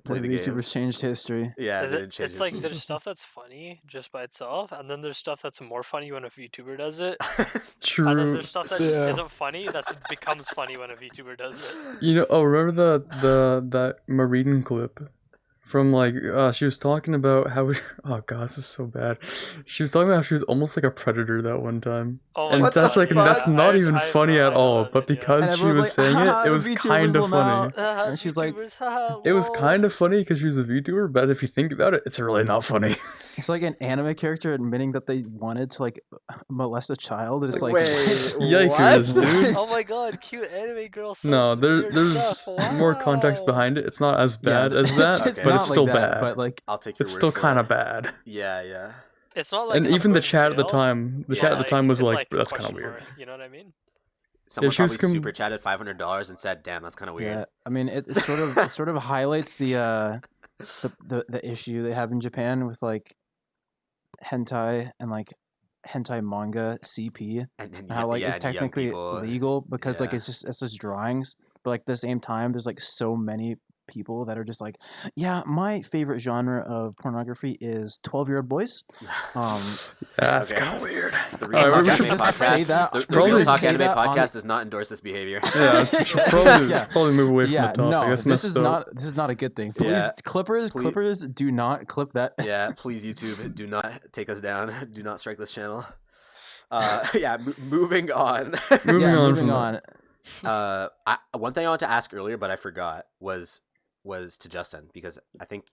play the VTubers games. changed history. Yeah, they Is didn't it- change it's like history. there's stuff that's funny just by itself, and then there's stuff that's more funny when a VTuber does it, and then True. there's stuff that just Yeah. isn't funny that becomes funny when a VTuber does it. You know, oh, remember that Marine clip from like she was talking about how oh god, this is so bad. She was talking about how she was almost like a predator that one time, Oh and my What the that's like fuck? that's not even funny I at know all. that But video. because And she everyone's was like, saying "Ah, it, it was VTubers kind of will funny. know." And she's like- It was kind of funny because she was a VTuber, but if you think about it, it's really not funny. It's like an anime character admitting that they wanted to like molest a child. It's like, Wait, Yikers, what? dude. Oh my god, cute anime girl says No, weird there's stuff. more context Wow. behind it. It's not as Yeah, bad as that, it's but not it's like still that, bad. But like, I'll take your It's word still for kind it. of bad. Yeah. It's not like And I'm even the going to chat at the jail, time, the but, chat at the time was it's like, that's kind of question weird. mark, you know what I mean? Someone she was probably super chatted $500 and said, "Damn, that's kind of weird." yeah, I mean, it sort of highlights the issue they have in Japan with like hentai and like hentai manga CP. And How like it's and young technically people, legal because like yeah. it's just drawings, but like at the same time there's like so many people that are just like, yeah, my favorite genre of pornography is 12-year-old boys. That's Okay. kind of weird. The Alright, Real we Talk should Anime just say Podcast. that- The probably Real just Talk say Anime that on- Podcast does not endorse this behavior. Yeah, it's probably Yeah. probably move away from Yeah, the topic. no, That's this messed is up. this is not a good thing. Please, Yeah. Clippers, do not clip that. Yeah, please YouTube, do not take us down. Do not strike this channel. Moving on. Moving yeah, on moving from on. One thing I wanted to ask earlier, but I forgot, was to Justin, because I think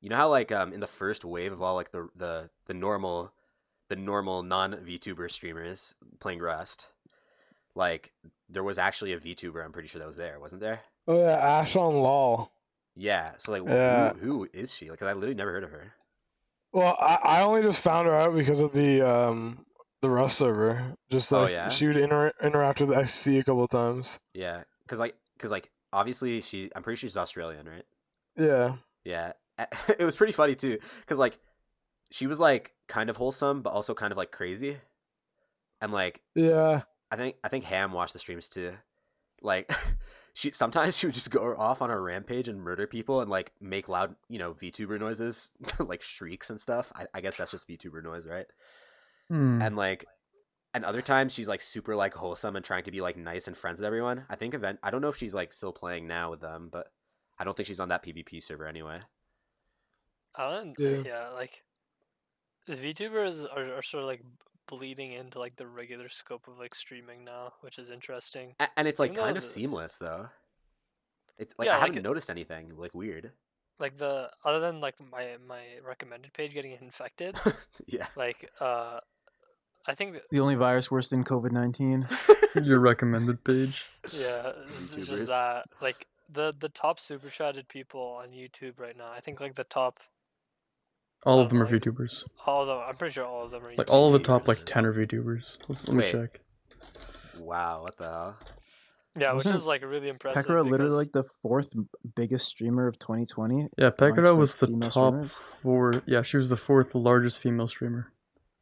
you know how like in the first wave of all like the normal non VTuber streamers playing Rust, like there was actually a VTuber. I'm pretty sure that was there, wasn't there? Oh yeah, Ash on LOL. Yeah. So like, Yeah. who is she? Like, 'cause I literally never heard of her. Well, I only just found her out because of the Rust server. Just Oh, like yeah? she would interact with XC a couple of times. Yeah, because obviously I'm pretty sure she's Australian, right? Yeah. Yeah. It was pretty funny too, because like she was like kind of wholesome, but also kind of like crazy, and like Yeah. I think Ham watched the streams too. Like she would just go off on a rampage and murder people and like make loud, VTuber noises, like shrieks and stuff. I guess that's just VTuber noise, right? And like, and other times she's like super like wholesome and trying to be like nice and friends with everyone. I don't know if she's like still playing now with them, but I don't think she's on that PvP server anyway. Yeah. Like the VTubers are sort of like bleeding into like the regular scope of like streaming now, which is interesting. And it's like Even though kind of the- seamless though. It's like Yeah, I like haven't noticed anything like weird. Like other than like my recommended page getting infected, Yeah. like I think The only virus worse than COVID-19. Your recommended page. yeah, it's YouTubers. just that like the top super chatted people on YouTube right now. I think like the top, All of them are like- VTubers. although I'm pretty sure all of them are Like all of the top Jesus. like 10 are VTubers. Let me Wait. check. Wow, what the hell? yeah, which Wasn't is like really impressive. Pekora literally because- like the fourth biggest streamer of 2020. Yeah, Pekara amongst, was the like, female top streamers? 4. Yeah, she was the 4th largest female streamer.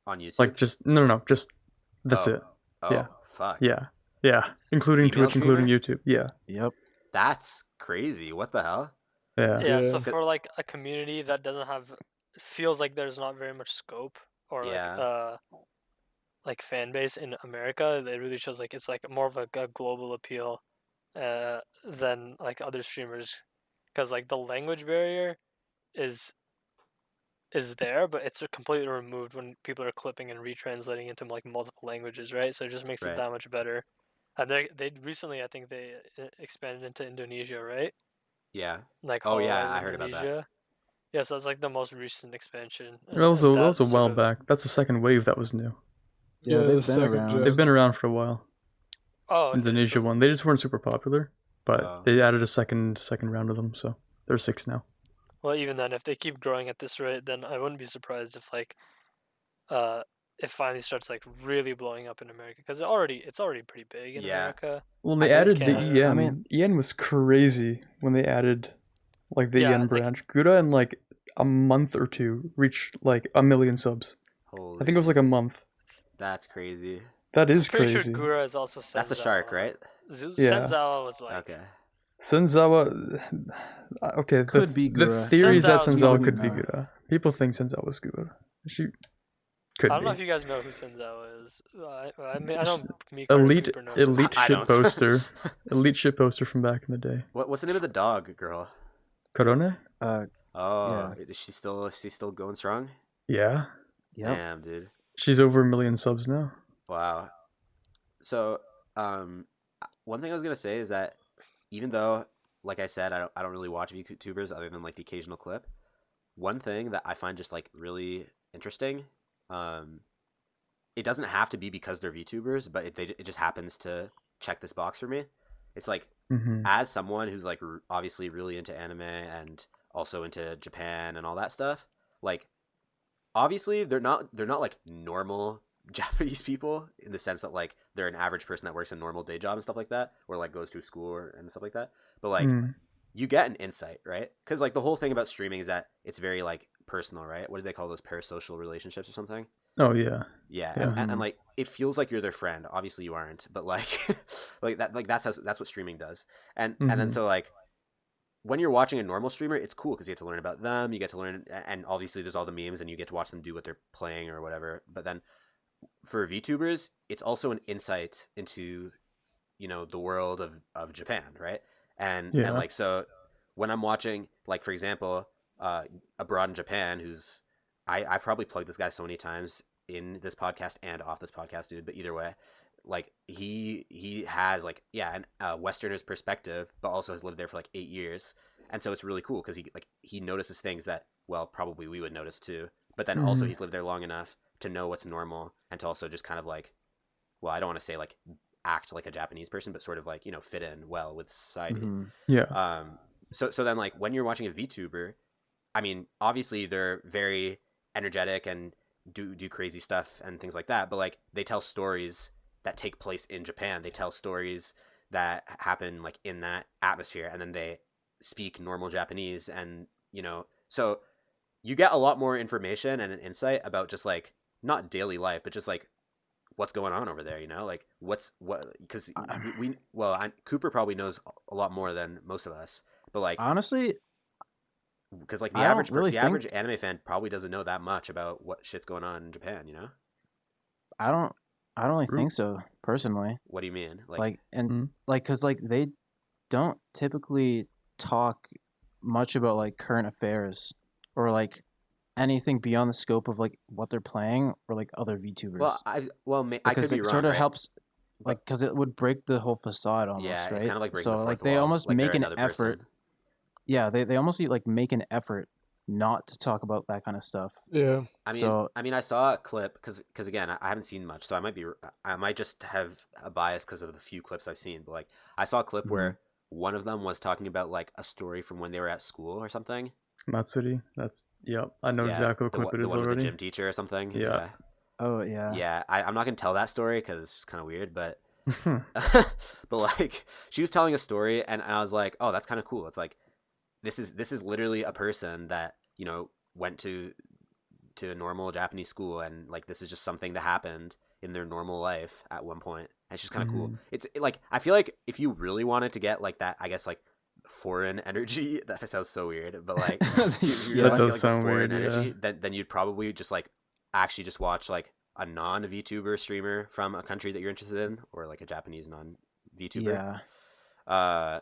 On YouTube? Like just no, just that's Oh. it. Oh, yeah. fuck. Yeah, including Female Twitch, including streamer? YouTube. Yeah, Yep. That's crazy. What the hell? yeah. Yeah, so Yeah. for like a community that doesn't have, feels like there's not very much scope or Yeah. like fan base in America, it really shows like it's like more of a global appeal than like other streamers, because like the language barrier is there, but it's completely removed when people are clipping and retranslating into like multiple languages, right? So it just makes Right. it that much better. And they recently, I think they expanded into Indonesia, right? Yeah. Like Oh, yeah, Holland, I heard about that. Indonesia. Yeah, so that's like the most recent expansion. That was a that while sort of- back. That's the second wave that was new. Yeah, the they've been second around. gen. They've been around for a while. Oh, okay, Indonesia so- one. They just weren't super popular, but Oh. they added a second round of them, so there's 6 now. Well, even then, if they keep growing at this rate, then I wouldn't be surprised if like, it finally starts like really blowing up in America, because it's already pretty big in Yeah. America. Well, I they added think, the I EN. mean- EN was crazy when they added like the Yeah, EN like- branch. Gouda in like a month or two reached like 1 million subs. Holy. I think it was like a month. That's crazy. That is Pretty crazy. sure Gura is also Senzawa. That's a shark, right? Yeah. Senzawa was like. Okay. Senzawa. Okay, Could be the Gura. theory is that Senzawa's Senzawa maybe could be not. Gouda. People think Senzawa was Gouda. She could I don't be. know if you guys know who Senzawa is. I mean, I know Miko Elite Reaper knows. elite I shit don't. poster. Elite shit poster from back in the day. What's the name of the dog, girl? Corone? Oh, is she still going strong? Yeah. Yep. Damn, dude. She's over 1 million subs now. Wow. So, one thing I was gonna say is that even though, like I said, I don't really watch VTubers other than like the occasional clip. one thing that I find just like really interesting, it doesn't have to be because they're VTubers, but it just happens to check this box for me. It's like, Mm-hmm. as someone who's like obviously really into anime and also into Japan and all that stuff, like obviously they're not like normal Japanese people in the sense that like they're an average person that works a normal day job and stuff like that, or like goes to school and stuff like that. But like you get an insight, right? Because like the whole thing about streaming is that it's very like personal, right? What do they call those, parasocial relationships or something? Oh yeah. Yeah, Yeah. and like it feels like you're their friend. Obviously, you aren't, but like, like that, like that's what streaming does. And then Mhm. so like, when you're watching a normal streamer, it's cool because you get to learn about them. You get to learn, and obviously there's all the memes, and you get to watch them do what they're playing or whatever. But then for VTubers, it's also an insight into, you know, the world of Japan, right? And Yeah. like so, when I'm watching, like for example, Abroad in Japan, who's I've probably plugged this guy so many times in this podcast and off this podcast, dude. But either way, like he has like a Westerner's perspective, but also has lived there for like 8 years, and so it's really cool because he notices things that well probably we would notice too. But then also Mhm. he's lived there long enough to know what's normal and to also just kind of like, well, I don't want to say like act like a Japanese person, but sort of like, you know, fit in well with society. Mhm. Yeah. So then like when you're watching a VTuber, I mean, obviously they're very energetic and do crazy stuff and things like that, but like they tell stories that take place in Japan. They tell stories that happen like in that atmosphere, and then they speak normal Japanese, and you know, so you get a lot more information and an insight about just like not daily life, but just like what's going on over there, you know, like what because Cooper probably knows a lot more than most of us, but like Honestly, because like I don't really think- average anime fan probably doesn't know that much about what shit's going on in Japan, you know. I don't really True. think so personally. What do you mean? Like and Mhm. like because like they don't typically talk much about like current affairs or like anything beyond the scope of like what they're playing or like other VTubers. I could because be it wrong, sort of right? helps, like because it would break the whole facade almost, Yeah, right? it's kind of like breaking so the like fourth they wall, almost like make they're an another effort. person. Yeah, they almost like make an effort not to talk about that kind of stuff. Yeah. I mean, I saw a clip because again, I haven't seen much, so I might just have a bias because of the few clips I've seen. But like, I saw a clip where one of them was talking about like a story from when they were at school or something. Matsuri. That's yep. I know Yeah, exactly what the clip one- it the is one with already. the gym teacher or something. Yeah. Oh yeah. Yeah. I'm not gonna tell that story because it's just kind of weird, but but like she was telling a story, and I was like, oh, that's kind of cool. It's like this is literally a person that, you know, went to a normal Japanese school, and like this is just something that happened in their normal life at one point. And it's just kind of cool. Like I feel like if you really wanted to get like that, I guess like foreign energy, that sounds so weird, but like if you Yeah, really wanted to that get, does like, sound the foreign weird, energy, then you'd probably just like actually just watch like a non VTuber streamer from a country that you're interested in, or like a Japanese non VTuber. Yeah.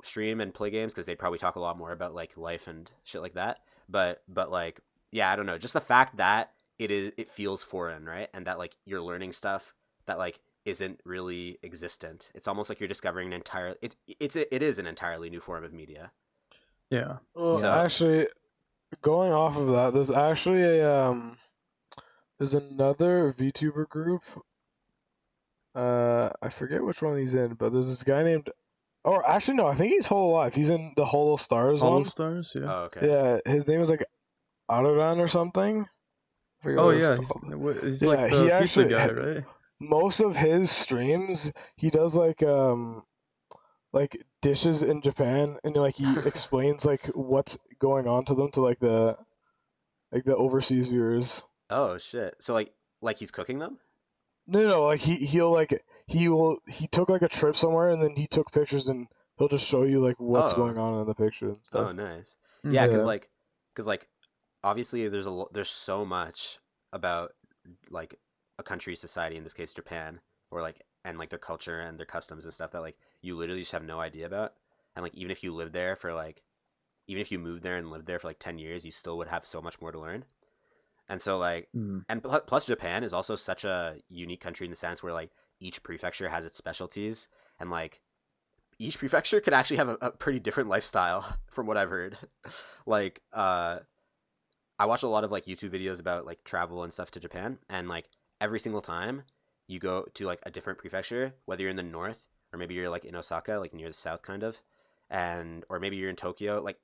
Stream and play games because they'd probably talk a lot more about like life and shit like that. But like, yeah, I don't know. Just the fact that it feels foreign, right? And that like you're learning stuff that like isn't really existent. It's almost like you're discovering an entire. It is an entirely new form of media. Yeah. Well, So- actually, going off of that, there's actually there's another VTuber group. I forget which one he's in, but there's this guy named. Or actually, no, I think he's Hololive. He's in the Holo Stars Hollow one. Stars. Yeah. Oh, okay. Yeah, his name is like Araran or something. I forget Oh what it's yeah. He's, called. he's Yeah, like he the pizza actually- guy, right? Most of his streams, he does like dishes in Japan, and like he explains like what's going on to them to like the overseas viewers. Oh shit. So like he's cooking them. No, like he took like a trip somewhere, and then he took pictures, and he'll just show you like what's Oh. going on in the picture and stuff. Oh, nice. Mhm. Yeah, Yeah. because like obviously there's so much about like a country's society, in this case Japan, or like and like their culture and their customs and stuff that like you literally just have no idea about. And like even if you lived there for like even if you moved there and lived there for like 10 years, you still would have so much more to learn. And so like Mm. and plus Japan is also such a unique country in the sense where like each prefecture has its specialties, and like each prefecture could actually have a pretty different lifestyle from what I've heard. Like, I watch a lot of like YouTube videos about like travel and stuff to Japan, and like every single time you go to like a different prefecture, whether you're in the north or maybe you're like in Osaka, like near the south kind of, and or maybe you're in Tokyo, like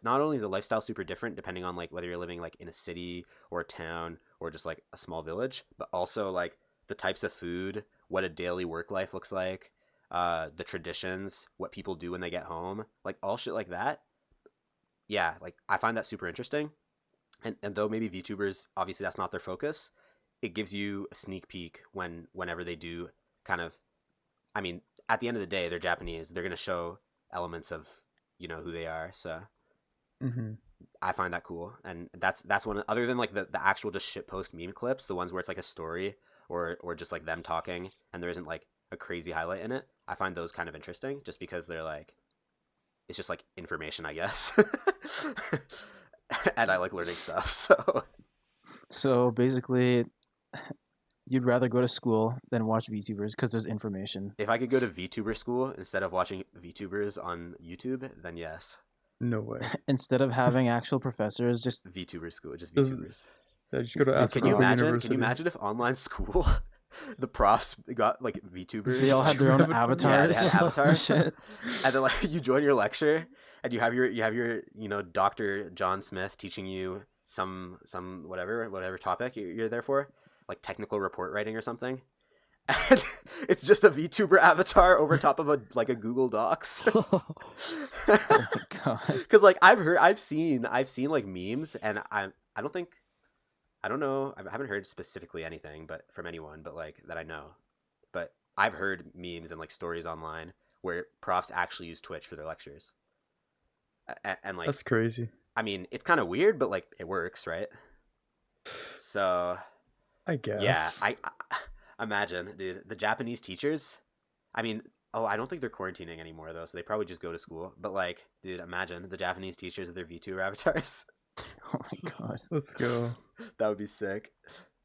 not only is the lifestyle super different depending on like whether you're living like in a city or a town or just like a small village, but also like the types of food, what a daily work life looks like, the traditions, what people do when they get home, like all shit like that. Yeah, like I find that super interesting. And though maybe VTubers, obviously that's not their focus, it gives you a sneak peek whenever they do kind of, I mean, at the end of the day, they're Japanese. They're going to show elements of, you know, who they are. So I find that cool. And that's one, other than like the actual just shitpost meme clips, the ones where it's like a story or just like them talking and there isn't like a crazy highlight in it. I find those kind of interesting just because they're like, it's just like information, I guess. And I like learning stuff. So basically, you'd rather go to school than watch VTubers because there's information. If I could go to VTuber school instead of watching VTubers on YouTube, then yes. No way. Instead of having actual professors, just VTuber school, just Doesn't- VTubers. Yeah, just go to Dude, can you Asuka imagine? University. Can you imagine if online school, the profs got like VTubers? they all had their own Yeah, they had avatars. avatars. Shit. And then like you join your lecture and you have your you know Dr. John Smith teaching you some whatever topic you're there for, like technical report writing or something. And it's just a VTuber avatar over top of a Google Docs. Oh my god. Because like I've seen like memes, and I don't know, I haven't heard specifically anything but from anyone but like that I know, but I've heard memes and like stories online where profs actually use Twitch for their lectures, and like That's crazy. I mean it's kind of weird, but like it works, right? So I guess. yeah, I imagine, dude, the Japanese teachers. I mean, I don't think they're quarantining anymore though, so they probably just go to school. But like, dude, imagine the Japanese teachers with their VTuber avatars. Oh my god. Let's go. That would be sick.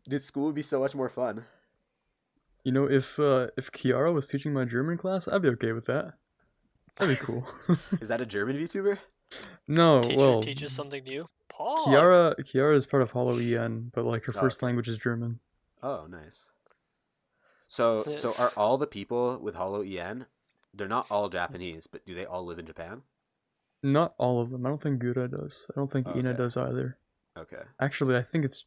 Dude, school would be so much more fun. You know, if Kiara was teaching my German class, I'd be okay with that. That'd be cool. Is that a German VTuber? No, Teacher well, teaches something new. Paul. Kiara is part of Hollow EN, but like her Oh, first okay. language is German. Oh, nice. So are all the people with Hollow EN? They're not all Japanese, but do they all live in Japan? Not all of them. I don't think Gura does. I don't think Ina Okay. does either. Okay. Actually, I think it's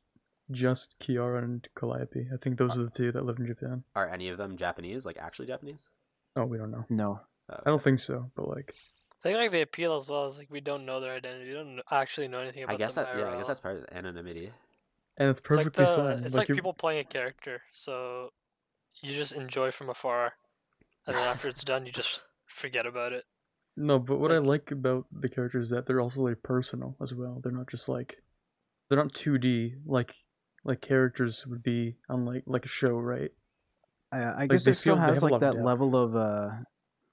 just Kiara and Calliope. I think those are the two that live in Japan. Are any of them Japanese? Like actually Japanese? Oh, we don't know. No. Oh, I don't think so, but like, I think like the appeal as well is like we don't know their identity. We don't actually know anything about I guess them. that I guess IRL. that's part of the anonymity. and it's It's like perfectly fine. It's like you're- people playing a character, so you just enjoy from afar, and then after it's done, you just forget about it. No, but what I like- like about the characters is that they're also like personal as well. They're not just like, they're not 2D like characters would be on like a show, right? I guess they it still feel- they has have a like lot of that depth. level of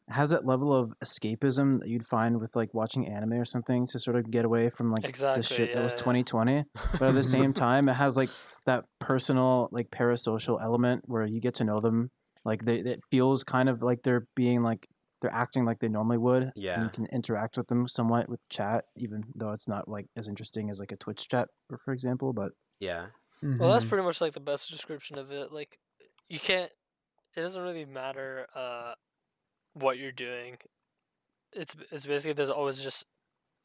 has that level of escapism that you'd find with like watching anime or something to sort of get away from like Exactly, the shit that was yeah, yeah. 2020. But at the same time, it has like that personal like parasocial element where you get to know them. Like it feels kind of like they're being like they're acting like they normally would. And Yeah. you can interact with them somewhat with chat, even though it's not like as interesting as like a Twitch chat, for example. But Yeah. Well, that's Mhm. pretty much like the best description of it. Like, you can't. It doesn't really matter what you're doing. It's basically there's always just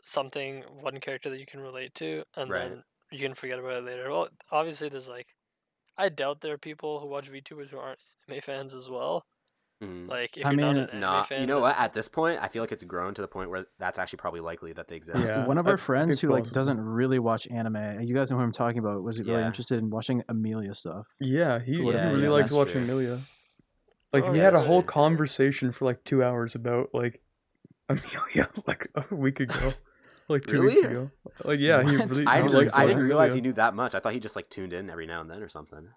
something, one character that you can relate to, and Right. then you can forget about it later. Well, obviously there's like, I doubt there are people who watch VTubers who aren't anime fans as well. Mhm. Like, if I you're not mean, an anime Nah, fan, you know then- what? At this point, I feel like it's grown to the point where that's actually probably likely that they exist. Yeah. one of I our think friends it's who like possible. doesn't really watch anime, you guys know who I'm talking about, was really Yeah. interested in watching Amelia stuff. Yeah, he Yeah, really yeah, likes that's watching true. Amelia. Like Oh, we yeah, had a that's whole true. conversation for like 2 hours about like Amelia like a week ago, like 2 weeks Really? ago. Like yeah, he What? really. I he was didn't, likes I didn't watching realize he Amelia. knew that much. I thought he just like tuned in every now and then or something.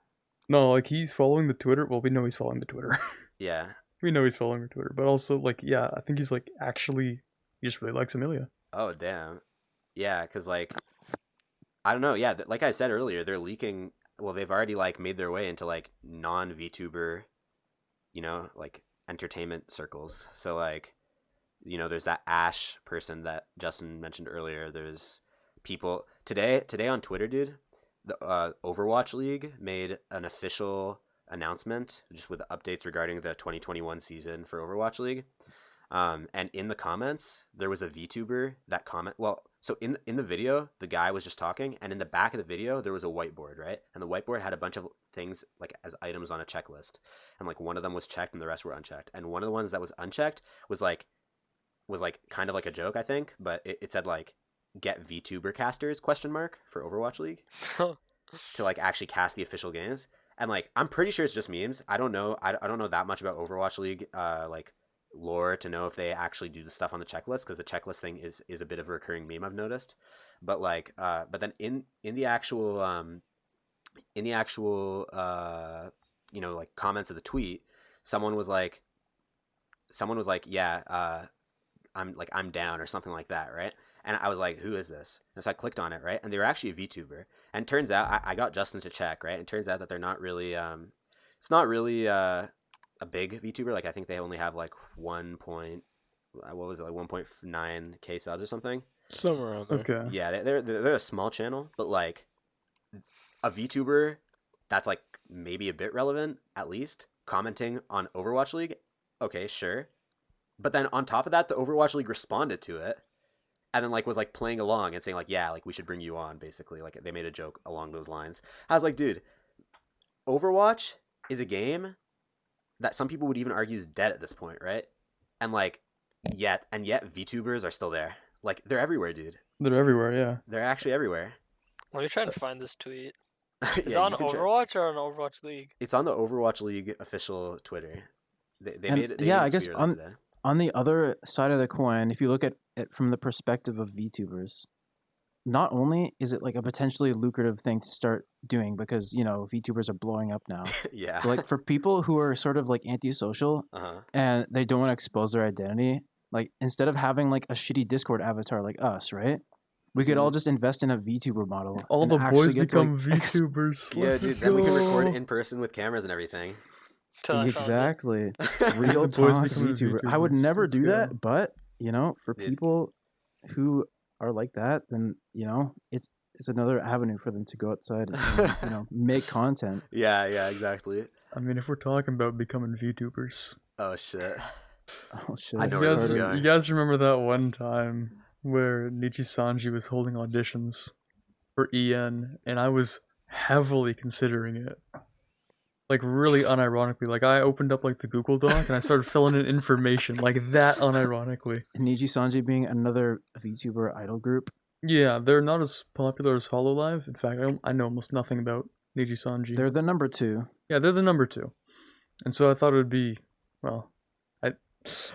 No, like he's following the Twitter. Well, we know he's following the Twitter. Yeah. We know he's following the Twitter, but also like yeah, I think he's like actually he just really likes Amelia. Oh damn. Yeah, because like I don't know. Yeah, like I said earlier, they're leaking. Well, they've already like made their way into like non VTuber, you know, like entertainment circles. So like there's that Ash person that Justin mentioned earlier. There's people today on Twitter, dude. The Overwatch League made an official announcement just with updates regarding the 2021 season for Overwatch League. And in the comments, there was a VTuber that comment. Well, so in the video, the guy was just talking, and in the back of the video, there was a whiteboard, right? And the whiteboard had a bunch of things like as items on a checklist, and like one of them was checked, and the rest were unchecked. And one of the ones that was unchecked was like kind of like a joke, I think, but it said like get VTuber casters ? For Overwatch League to like actually cast the official games. And like I'm pretty sure it's just memes. I don't know. I don't know that much about Overwatch League. Like lore to know if they actually do the stuff on the checklist, because the checklist thing is a bit of a recurring meme I've noticed. But like but then in the actual like comments of the tweet, someone was like yeah, I'm down or something like that, right? And I was like, who is this? And so I clicked on it, right? And they were actually a VTuber. And turns out I got Justin to check, right? And turns out that they're not really it's not really a big VTuber. Like I think they only have like 1.9k subs or something. Somewhere around there. Okay. Yeah, they're a small channel, but like a VTuber that's like maybe a bit relevant at least commenting on Overwatch League. Okay, sure. But then on top of that, the Overwatch League responded to it and then like was like playing along and saying like, yeah, like we should bring you on, basically. Like they made a joke along those lines. I was like, dude, Overwatch is a game that some people would even argue is dead at this point, right? And like yet VTubers are still there. Like they're everywhere, dude. They're everywhere, yeah. They're actually everywhere. Let me try to find this tweet. Is it Yeah, on you can try- Overwatch or on Overwatch League? It's on the Overwatch League official Twitter. They And, made it. They yeah, made a I guess tweet earlier today. on the other side of the coin, if you look at it from the perspective of VTubers, not only is it like a potentially lucrative thing to start doing because, VTubers are blowing up now. Yeah. But like for people who are sort of like antisocial Uh-huh. and they don't want to expose their identity, like instead of having like a shitty Discord avatar like us, right? We could all just invest in a VTuber model. All and the actually boys get to, become like, VTubers. Yeah, Let's dude. Then we can record go. in person with cameras and everything. Till I found it. Exactly. The Real boys talk become VTuber. I would VTubers. never Let's do go. that, but for Dude. people who are like that, then it's another avenue for them to go outside and make content. Yeah, exactly. I mean, if we're talking about becoming VTubers, Oh shit. Oh shit! I know you where this guys, is going. you guys remember that one time where Nichi Sanji was holding auditions for EN, and I was heavily considering it. Like really unironically, like I opened up like the Google Doc and I started filling in information like that unironically. Niji Sanji being another VTuber idol group. Yeah, they're not as popular as Hololive. In fact, I know almost nothing about Niji Sanji. They're the number 2. Yeah, they're the number 2. And so I thought it would be, well,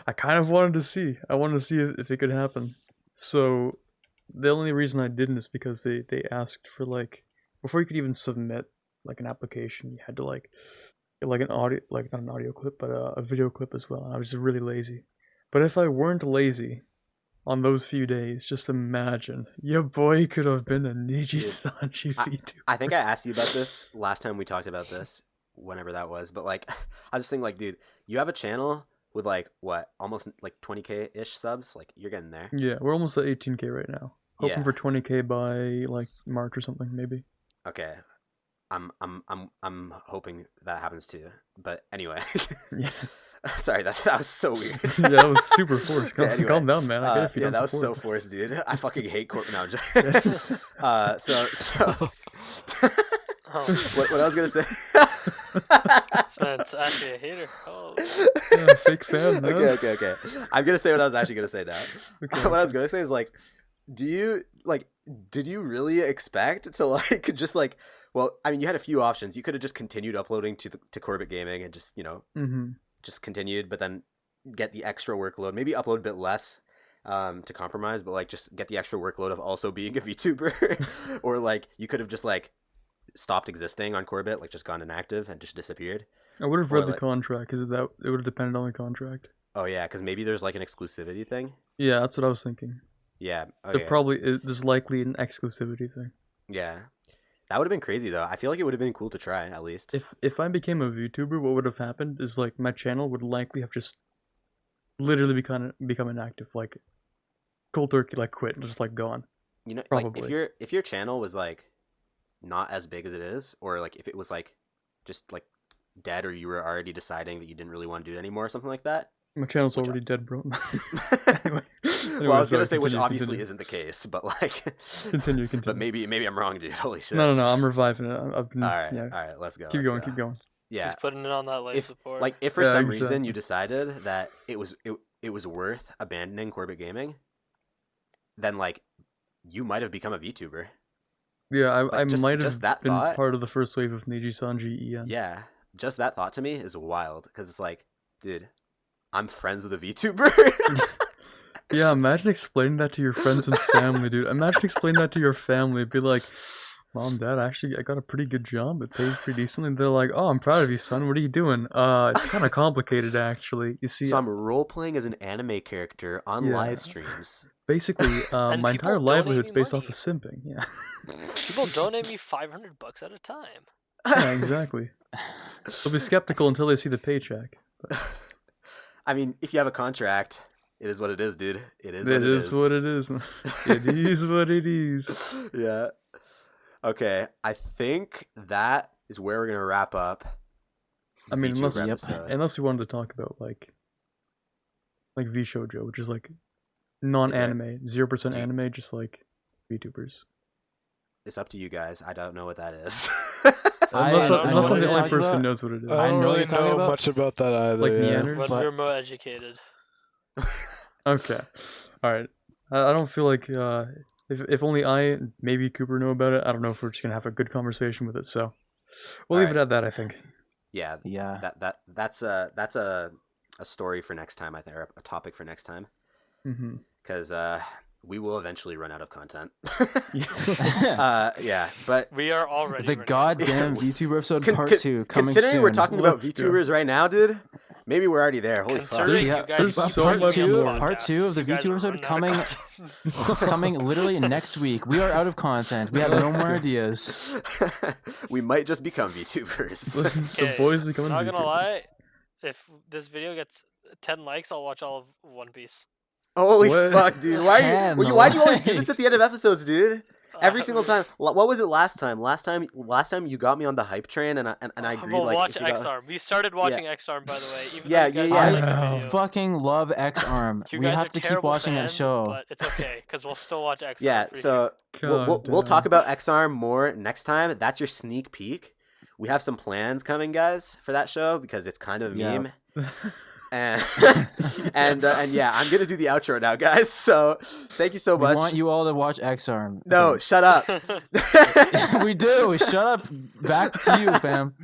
I kind of wanted to see. I wanted to see if it could happen. So the only reason I didn't is because they asked for like, before you could even submit like an application, you had to like get like an audio, like not an audio clip, but a video clip as well. And I was just really lazy. But if I weren't lazy on those few days, just imagine, your boy could have been a Niji Dude, Sanji VTuber. I think I asked you about this last time we talked about this, whenever that was. But like, I just think like, dude, you have a channel with like what, almost like 20k ish subs. Like you're getting there. Yeah, we're almost at 18k right now. Hoping Yeah. for 20k by like March or something, maybe. Okay. I'm hoping that happens too. But anyway. Yeah. Sorry, that was so weird. Yeah, that was super forced. Calm, Yeah, anyway. calm down, man. I get it if you Yeah, don't that was so support. forced, dude. I fucking hate corporate. No, I'm joking. So Oh, what I was gonna say. this man's actually a hater. Oh, Yeah, fake fan, man. Okay. I'm gonna say what I was actually gonna say now. Okay. What I was gonna say is like, did you really expect to like just like, well, I mean, you had a few options. You could have just continued uploading to Corbett Gaming and just Mm-hmm. just continued, but then get the extra workload. Maybe upload a bit less to compromise, but like just get the extra workload of also being a VTuber, or like you could have just like stopped existing on Corbett, like just gone inactive and just disappeared. I would have Or read the like- contract, because that it would have depended on the contract. Oh yeah, because maybe there's like an exclusivity thing. Yeah, that's what I was thinking. Yeah. There Okay. probably there's likely an exclusivity thing. Yeah. That would have been crazy though. I feel like it would have been cool to try at least. If I became a VTuber, what would have happened is like my channel would likely have just literally become inactive, like cold turkey, like quit, just like gone. You know, like Probably. if your channel was like not as big as it is, or like if it was like just like dead, or you were already deciding that you didn't really want to do it anymore, or something like that. My channel's Which already dead, bro. Well, I was gonna say, which obviously isn't the case, but like, Continue. but maybe I'm wrong, dude. Holy shit! No, I'm reviving it. I've been, All right, yeah. all right, let's go. Keep let's going, go. keep going. Yeah, He's putting it on that life if support. like if for Yeah, some reason exactly. you decided that it was worth abandoning Corbett Gaming, then like you might have become a VTuber. Yeah, Like, I just- might just have that been thought- part of the first wave of Niji-Sanji EN. Yeah, just that thought to me is wild because it's like, dude, I'm friends with a VTuber. Yeah, imagine explaining that to your friends and family, dude. Imagine explaining that to your family. Be like, Mom, Dad, I got a pretty good job. It pays pretty decently. And they're like, oh, I'm proud of you, son. What are you doing? It's kind of complicated, actually. You see, So I'm role playing as an anime character on Yeah. live streams. basically, And my people entire donate livelihood's me based off money. of simping. Yeah, People donate me $500 at a time. yeah, exactly. They'll be skeptical until they see the paycheck. I mean, if you have a contract, it is what it is, dude. It is It what it is what it is. It is what it is. Yeah. Okay, I think that is where we're gonna wrap up. I mean, VTuber unless episode. unless we wanted to talk about like V Shoujo, which is like non-anime, 0% Do you- anime, just like VTubers. It's up to you guys. I don't know what that is. Unless, I know unless what I'm the you're only talking person who about. knows what it is. I I don't know what really you're talking know about. much about that either. Like yeah. meanders? When But- we're more educated. Okay, all right. I don't feel like if only I, maybe Cooper know about it. I don't know if we're just gonna have a good conversation with it. So we'll leave it at that. I think. Yeah, Yeah. that's a story for next time. I think, or a topic for next time, Mm-hmm. because we will eventually run out of content. Yeah. Yeah, but We are already The running- goddamn Yeah. VTuber episode con- part con- 2 coming considering soon. we're talking about Let's go. VTubers right now, dude, maybe we're already there. Holy fuck! Considering Yeah, you guys there's keep so bringing much up more. podcasts, Part two of the you guys VTuber are episode running out of content. coming literally next week. We are out of content. We have no more ideas. We might just become VTubers. The Okay, boys becoming. Not gonna VTubers. lie, if this video gets 10 likes, I'll watch all of One Piece. Holy What? fuck, dude! Why do you always do this Likes. at the end of episodes, dude? Every Uh, single time. What was it last time? Last time you got me on the hype train, and I agreed. We'll like, watch if you got- X-Arm. We started watching X-Arm, by the way. Even Yeah, though you yeah, guys yeah. don't like the Wow. video. Fucking love X Arm. You We guys have are to keep terrible watching that fans, show. But it's okay, because we'll still watch X-Arm. Yeah, for so we'll God talk damn. about XARM more next time. That's your sneak peek. We have some plans coming, guys, for that show because it's kind of a Yeah. meme. And and yeah, I'm gonna do the outro now, guys. So thank you so We much. want you all to watch X Arm. No, shut up. We do. Shut up. Back to you, fam.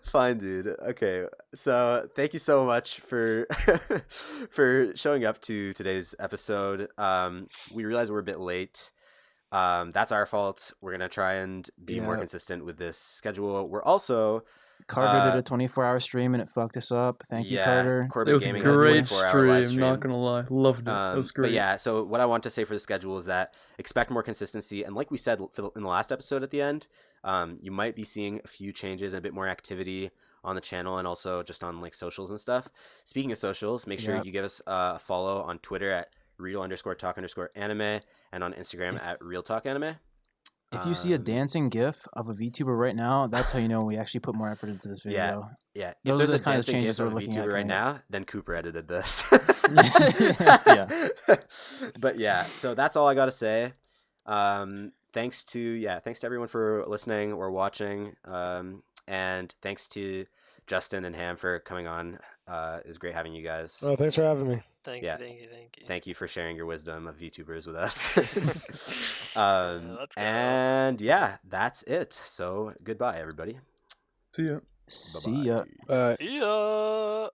Fine, dude. Okay. So thank you so much for for showing up to today's episode. We realize we're a bit late. That's our fault. We're gonna try and be more Yeah. consistent with this schedule. We're also Carter did a 24-hour stream and it fucked us up. Thank you, Carter. Corbett It was a Gaming had great 24-hour live stream. Not gonna lie, loved it. It was great. But yeah, so what I want to say for the schedule is that expect more consistency, and like we said in the last episode at the end, you might be seeing a few changes and a bit more activity on the channel, and also just on like socials and stuff. Speaking of socials, make sure Yep. you give us a follow on Twitter at real_talk_anime and on Instagram at realtalkanime. If you see a dancing GIF of a VTuber right now, that's how you know we actually put more effort into this Yeah. video. Yeah, if Those are there's the a kind of dancing changes GIF of we're a looking at VTuber right coming up. now, then Cooper edited this. Yeah. But yeah, so that's all I gotta say. Thanks to everyone for listening or watching. And thanks to Justin and Ham for coming on. It was great having you guys. Oh, thanks for having me. Thank Yeah. you. Thank you for sharing your wisdom of VTubers with us. Let's go. And yeah, that's it. So goodbye, everybody. See ya. See ya. Bye-bye. Uh, Yeah.